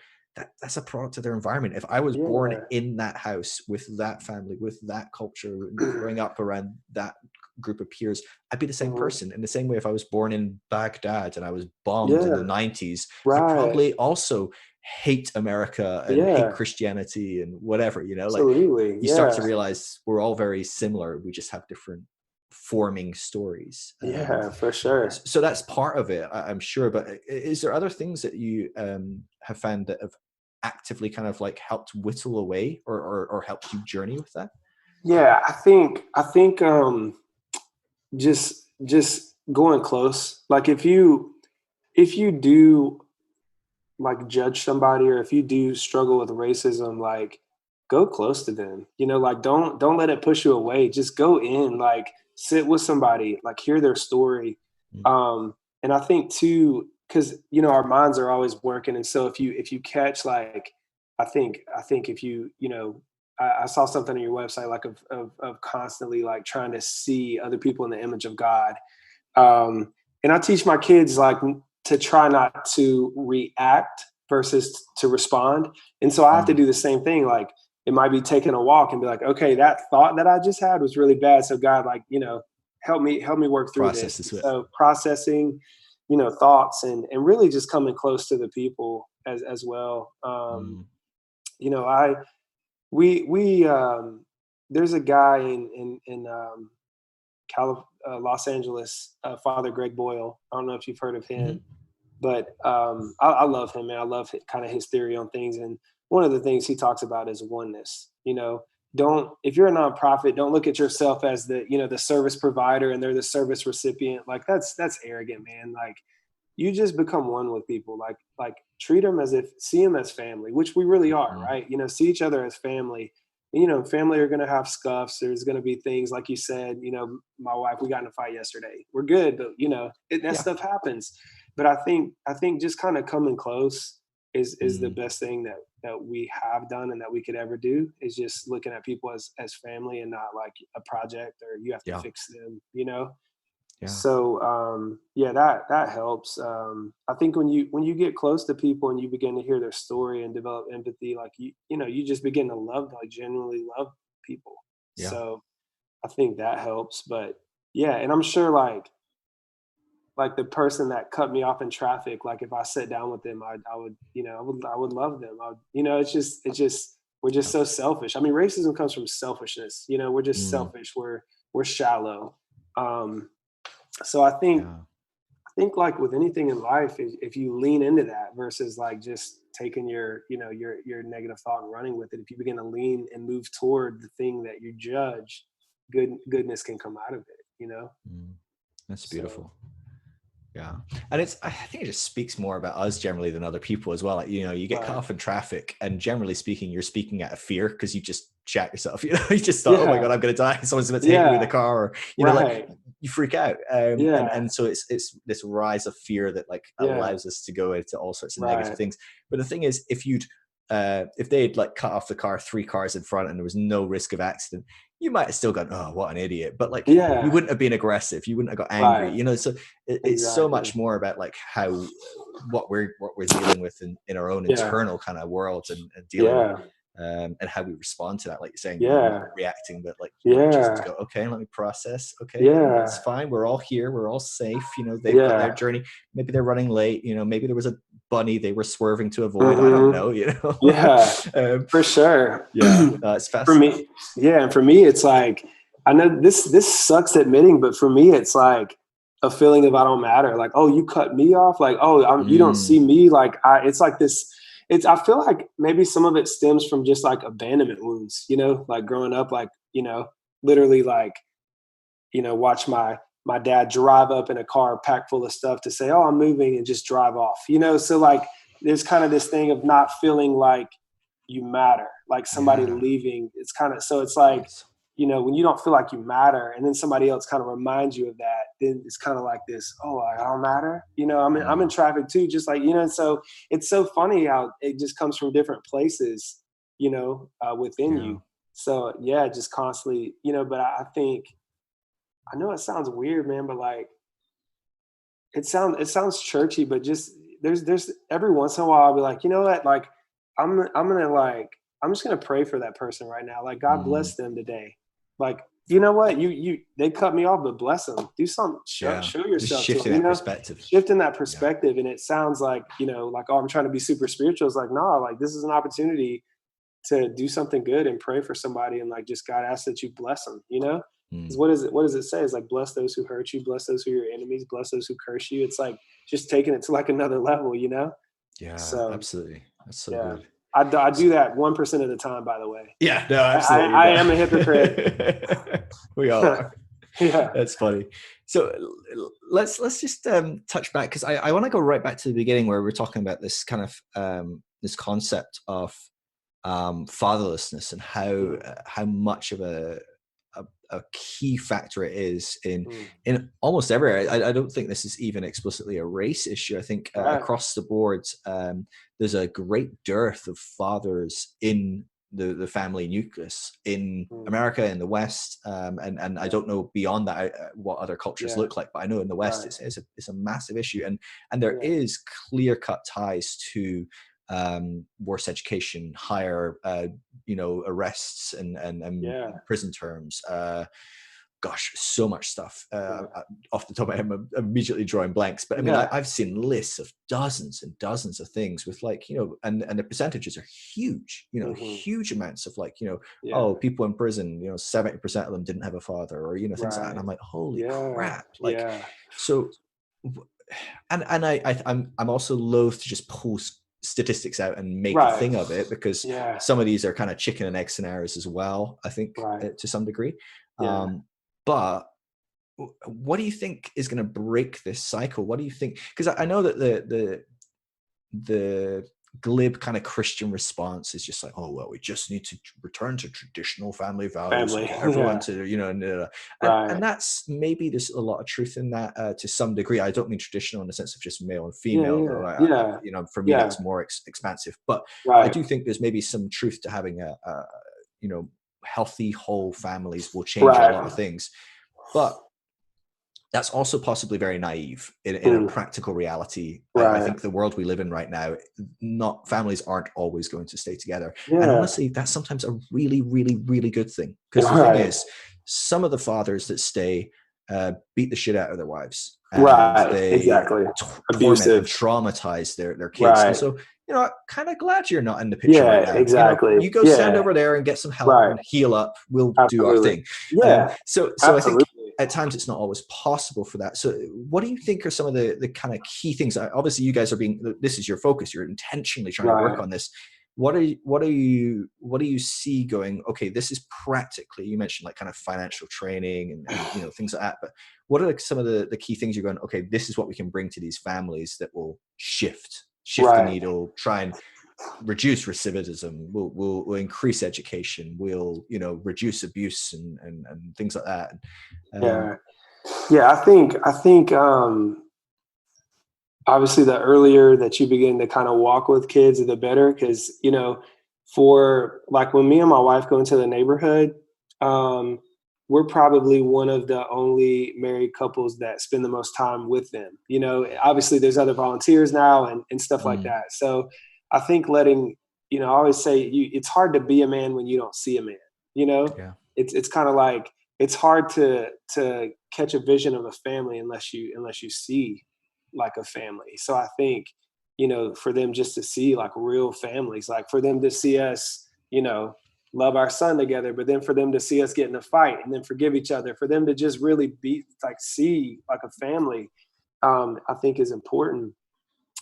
that's a product of their environment. If I was born in that house with that family, with that culture, growing up around that group of peers, I'd be the same person. In the same way, if I was born in Baghdad and I was bombed in the 90s, I'd probably also hate America and hate Christianity and whatever, you know. Like, you start to realize we're all very similar. We just have different forming stories. For sure. So that's part of it, I'm sure. But is there other things that you have found that have actively kind of like helped whittle away or helped you journey with that? I think just going close. Like, if you do like judge somebody, or if you do struggle with racism, like, go close to them, you know, like don't let it push you away. Just go in, like, sit with somebody, like, hear their story. And I think too, because, you know, our minds are always working, and so if you catch, like, I think if you know, I saw something on your website, like, of constantly like trying to see other people in the image of God. And I teach my kids, like, to try not to react versus to respond. And so I have to do the same thing. Like, it might be taking a walk and be like, okay, that thought that I just had was really bad. So God, like, you know, help me work through this. So processing, you know, thoughts, and really just coming close to the people as well. You know, We there's a guy in Los Angeles, Father Greg Boyle. I don't know if you've heard of him, Hmm. but I love him, man. I love kind of his theory on things, and one of the things he talks about is oneness. Don't, if you're a nonprofit, don't look at yourself as the service provider and they're the service recipient. Like that's arrogant, man. Like you just become one with people. Like treat them as if, see them as family, which we really are, Hmm. right? See each other as family. And, family are going to have scuffs. There's going to be things like you said. My wife, we got in a fight yesterday. We're good, but that Yeah. stuff happens. But I think just kind of coming close is the Mm. best thing that we have done and that we could ever do, is just looking at people as family and not like a project or you have to Yeah. fix them. Yeah. So yeah, that helps. I think when you get close to people and you begin to hear their story and develop empathy, like you just begin to love, like genuinely love people. Yeah. So I think that helps. But yeah, and I'm sure like the person that cut me off in traffic, like if I sat down with them, I would I would love them. It's just we're just Yeah. so selfish. I mean, racism comes from selfishness. We're just Mm. selfish. We're shallow. Um, so I think like with anything in life, if you lean into that versus like just taking your negative thought and running with it, if you begin to lean and move toward the thing that you judge, goodness can come out of it. Mm. That's So beautiful. Yeah. And I think it just speaks more about us generally than other people as well. Like, you get cut right. off in traffic and generally speaking, you're speaking out of fear because you just shat yourself. You just thought, oh my Yeah. God, I'm going to die. Someone's about to hit me with a Yeah. car, or, like Right. you freak out. And, Yeah. and so it's this rise of fear that like Yeah. allows us to go into all sorts of negative Right. things. But the thing is, if they'd like cut off the car, 3 cars in front and there was no risk of accident, you might have still gone, oh, what an idiot. But like, you Yeah. wouldn't have been aggressive. You wouldn't have got angry, Right. so it's so Exactly. much more about like how what we're dealing with in our own Yeah. internal kind of worlds and dealing with, Yeah. and how we respond to that. Like you're saying, not Yeah. reacting, but like just Yeah. go, okay, let me process. Okay, it's Yeah. fine. We're all here. We're all safe. They've got their Yeah. journey. Maybe they're running late. Maybe there was a bunny they were swerving to avoid. I don't Hmm. know. Yeah. um, For sure. yeah, it's For fascinating. me, yeah, and for me, it's like, I know this sucks admitting, but for me, it's like a feeling of I don't matter. Like, oh, you cut me off. Like, oh, you don't Mm, see me. Like, it's like this. I feel like maybe some of it stems from just like abandonment wounds. Like growing up, like literally like watch my dad drive up in a car packed full of stuff to say, oh, I'm moving, and just drive off. So like there's kind of this thing of not feeling like you matter, like somebody yeah. leaving. It's kind of, so it's like, Yes. when you don't feel like you matter and then somebody else kind of reminds you of that, then it's kind of like this, oh, I don't matter. I'm in Mm, traffic too, just like, so it's so funny how it just comes from different places, within yeah. you. So yeah, just constantly, but I think, I know it sounds weird, man, but like it sounds churchy, but just there's every once in a while I'll be like, you know what, like I'm just gonna pray for that person right now. Like God Mm, bless them today. Like, you know what, you they cut me off, but bless them. Do something. Show, yeah. show Just yourself to shifting them. that perspective. Shifting that Yeah. perspective, and it sounds like like, oh, I'm trying to be super spiritual. It's like, nah, like this is an opportunity to do something good and pray for somebody, and like just God asks that you bless them. Because Mm. what does it say? It's like, bless those who hurt you, bless those who are your enemies, bless those who curse you. It's like just taking it to like another level. Yeah, So absolutely. That's so yeah, good. I So, do that 1% of the time, by the way. yeah, no, I, I, absolutely. I No. am a hypocrite. We all are. Yeah. That's funny. So let's just touch back, because I want to go right back to the beginning where we're talking about this kind of this concept of fatherlessness and Mm, how much of a key factor it is mm. in almost every area. I don't think this is even explicitly a race issue. I think Right. across the board, there's a great dearth of fathers in the family nucleus in Mm, America, in the West, and I yeah. don't know beyond that what other cultures Yeah. look like, but I know in the West Right. it's a massive issue, and there Yeah. is clear cut ties to worse education, higher arrests and Yeah. prison terms, gosh, so much stuff. Off the top of my head, I'm immediately drawing blanks. But I mean, I've seen lists of dozens and dozens of things with like, you know, and the percentages are huge, you know, huge amounts of like, you know, oh, people in prison, you know, 70% of them didn't have a father, or, you know, things like that. And I'm like, holy crap. Like, so, and I'm also loath to just pull statistics out and make a thing of it, because some of these are kind of chicken and egg scenarios as well, I think, to some degree. But what do you think is going to break this cycle? What do you think? Because I know that the glib kind of Christian response is just like, oh, well, we just need to return to traditional family values and get everyone to, you know, and that's, maybe there's a lot of truth in that to some degree. I don't mean traditional in the sense of just male and female, though. You know, for me, that's more expansive. But I do think there's maybe some truth to having you know, healthy whole families will change a lot of things. But that's also possibly very naive in a practical reality. I think the world we live in right now, families aren't always going to stay together. And honestly, that's sometimes a really, really, really good thing. Because the thing is, some of the fathers that stay beat the shit out of their wives. And they torment and traumatize their kids. And so, you know, I'm kind of glad you're not in the picture right now. You know, you go stand over there and get some help and heal up. We'll do our thing. So I think at times it's not always possible for that. So what do you think are some of the kind of key things? Obviously you guys this is your focus. You're intentionally trying to work on this. What do you see going, okay, this is practically, you mentioned like kind of financial training and you know, things like that, but what are some of the key things you're going, okay, this is what we can bring to these families that will shift the needle, try and reduce recidivism, will increase education, will, you know, reduce abuse and things like that. I think obviously the earlier that you begin to kind of walk with kids, the better. Because, you know, for like when me and my wife go into the neighborhood, we're probably one of the only married couples that spend the most time with them. You know, obviously there's other volunteers now and stuff like that. So I think letting, you know, I always say it's hard to be a man when you don't see a man, you know. It's kind of like, it's hard to catch a vision of a family unless you see like a family. So I think, you know, for them just to see like real families, like for them to see us, you know, love our son together, but then for them to see us get in a fight and then forgive each other, for them to just really be like, see like a family, I think is important.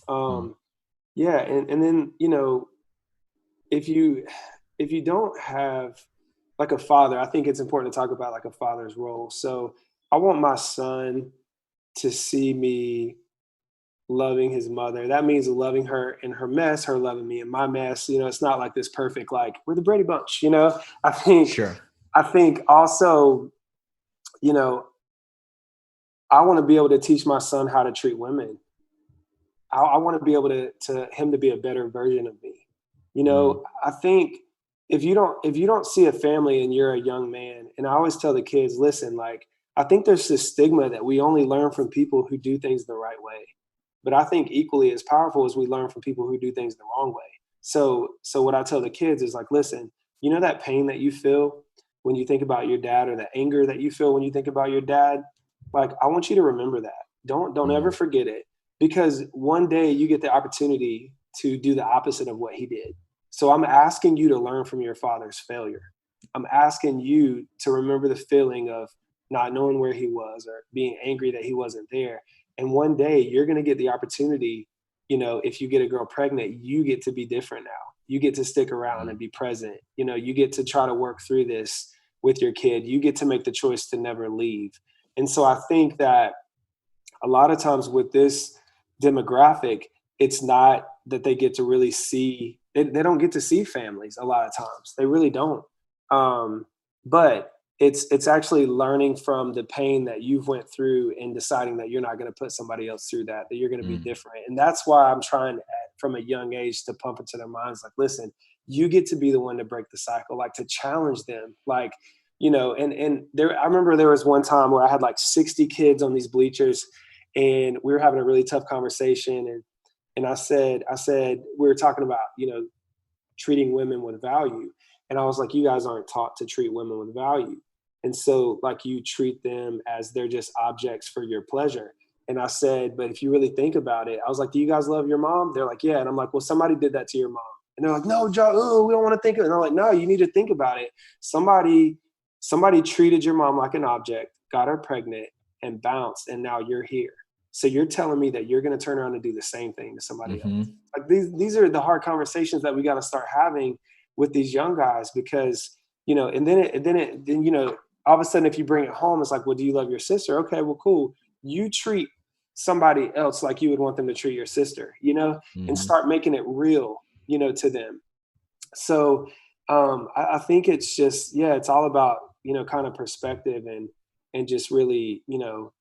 And then, you know, if you don't have like a father, I think it's important to talk about like a father's role. So I want my son to see me loving his mother. That means loving her in her mess, her loving me in my mess. You know, it's not like this perfect, like we're the Brady Bunch, you know. I think also, you know, I want to be able to teach my son how to treat women. I want to be able to him to be a better version of me. You know, I think if you don't see a family and you're a young man, and I always tell the kids, listen, like, I think there's this stigma that we only learn from people who do things the right way. But I think equally as powerful as we learn from people who do things the wrong way. So what I tell the kids is like, listen, you know that pain that you feel when you think about your dad, or the anger that you feel when you think about your dad? Like, I want you to remember that. Don't ever forget it, because one day you get the opportunity to do the opposite of what he did. So I'm asking you to learn from your father's failure. I'm asking you to remember the feeling of not knowing where he was or being angry that he wasn't there. And one day you're going to get the opportunity, you know, if you get a girl pregnant, you get to be different now. You get to stick around and be present. You know, you get to try to work through this with your kid. You get to make the choice to never leave. And so I think that a lot of times with this demographic, it's not that they get to really see, they don't get to see families a lot of times. They really don't. But it's actually learning from the pain that you've went through and deciding that you're not going to put somebody else through that you're going to be different. And that's why I'm trying from a young age to pump into their minds, like, listen, you get to be the one to break the cycle, like to challenge them. Like, you know, and there, I remember there was one time where I had like 60 kids on these bleachers and we were having a really tough conversation. And I said, we were talking about, you know, treating women with value. And I was like, you guys aren't taught to treat women with value. And so like you treat them as they're just objects for your pleasure. And I said, but if you really think about it, I was like, do you guys love your mom? They're like, yeah. And I'm like, well, somebody did that to your mom. And they're like, no, Joe, oh, we don't want to think of it. And I'm like, no, you need to think about it. Somebody treated your mom like an object, got her pregnant, and bounced, and now you're here. So you're telling me that you're going to turn around and do the same thing to somebody else. Like these are the hard conversations that we got to start having with these young guys, because, you know, and then, you know, all of a sudden, if you bring it home, it's like, well, do you love your sister? Okay, well, cool. You treat somebody else like you would want them to treat your sister, you know, and start making it real, you know, to them. So I think it's just, yeah, it's all about, you know, kind of perspective and just really, you know,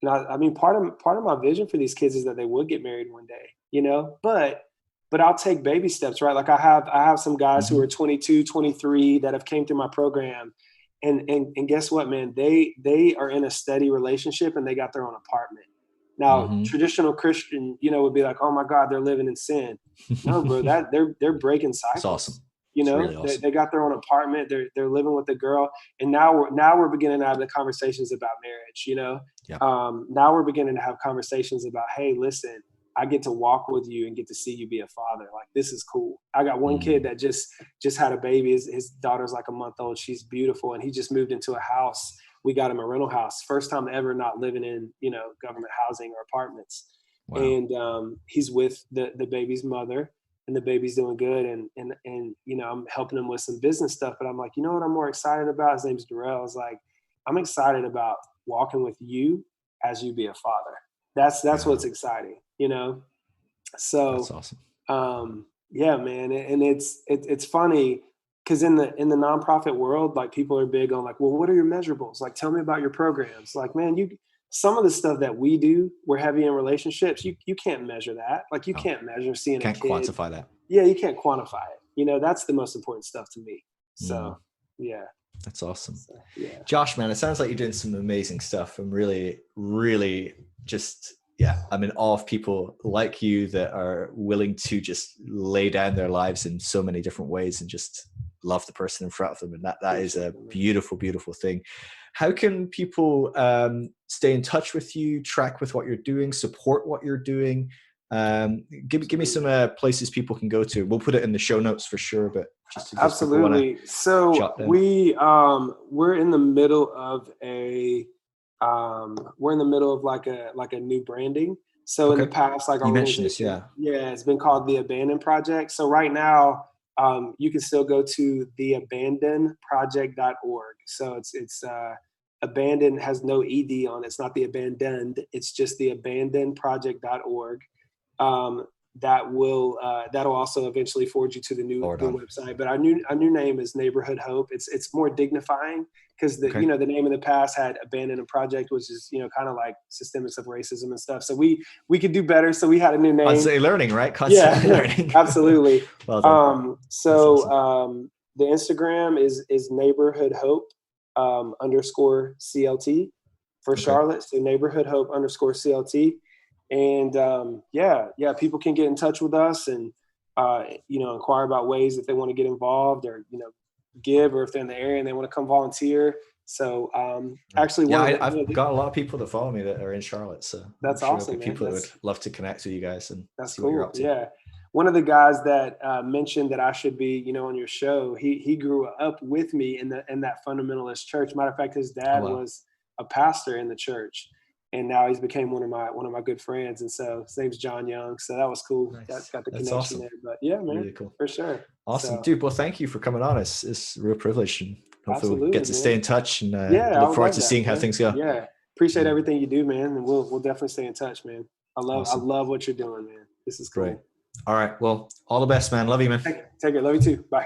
and I mean, part of my vision for these kids is that they would get married one day, you know, but I'll take baby steps, right? Like I have some guys who are 22, 23 that have came through my program, and guess what, man? They are in a steady relationship and they got their own apartment. Now, traditional Christian, you know, would be like, oh my God, they're living in sin. No, bro, that they're breaking cycles. It's awesome. You know, really awesome. They got their own apartment. They're living with the girl, and now we're beginning to have the conversations about marriage. You know, now we're beginning to have conversations about, hey, listen, I get to walk with you and get to see you be a father. Like, this is cool. I got one kid that just had a baby. His daughter's like a month old. She's beautiful, and he just moved into a house. We got him a rental house, first time ever not living in, you know, government housing or apartments. Wow. And he's with the baby's mother. And the baby's doing good, and you know, I'm helping him with some business stuff. But I'm like, you know what I'm more excited about? His name's Darrell. I was like, I'm excited about walking with you as you be a father. That's what's exciting, you know. So that's awesome. Yeah, man, and it's funny because in the nonprofit world, like, people are big on like, well, what are your measurables? Like, tell me about your programs. Like, man, some of the stuff that we do, we're heavy in relationships. You can't measure that. Like, you can't measure seeing a kid. Can't quantify that. Yeah, you can't quantify it. You know, that's the most important stuff to me. So, yeah. That's awesome. So, yeah. Josh, man, it sounds like you're doing some amazing stuff. I'm really, really just, I'm in awe of people like you that are willing to just lay down their lives in so many different ways and just love the person in front of them. And that is a beautiful, beautiful thing. How can people stay in touch with you, track with what you're doing, support what you're doing? Give me some places people can go to. We'll put it in the show notes for sure, but just absolutely. So we're in the middle of like a new branding. So in the past, like, you mentioned this, it's been called the Abandon Project. So right now, you can still go to theabandonproject.org. So it's Abandon has no ED on it. It's not the abandoned. It's just the abandonproject.org. That'll also eventually forward you to the new website. But our new name is Neighborhood Hope. It's more dignifying because you know, the name in the past had Abandon and Project, which is, you know, kind of like systemics of racism and stuff. So we could do better. So we had a new name. Constantly learning, right? Constantly learning. Absolutely. Well done. Awesome. The Instagram is Neighborhood Hope _CLT for Charlotte. So Neighborhood Hope _CLT. And people can get in touch with us and you know, inquire about ways if they want to get involved or, you know, give, or if they're in the area and they want to come volunteer. So actually, I've got a lot of people that follow me that are in Charlotte, so that's awesome. People that would love to connect with you guys and that's see cool. what you're up to. Yeah, one of the guys that mentioned that I should be, you know, on your show, he grew up with me in that fundamentalist church. Matter of fact, his dad was a pastor in the church. And now he's became one of my good friends. And so his name's John Young. So that was cool. Nice. Got the That's connection awesome. there. But yeah, man, really cool. For sure. Awesome. Dude, well, thank you for coming on. It's a real privilege. And hopefully we'll get to stay in touch and look forward to seeing how things go. Yeah. Appreciate everything you do, man. And we'll definitely stay in touch, man. I love what you're doing, man. This is cool. Great. All right. Well, all the best, man. Love you, man. Take care. Love you too. Bye.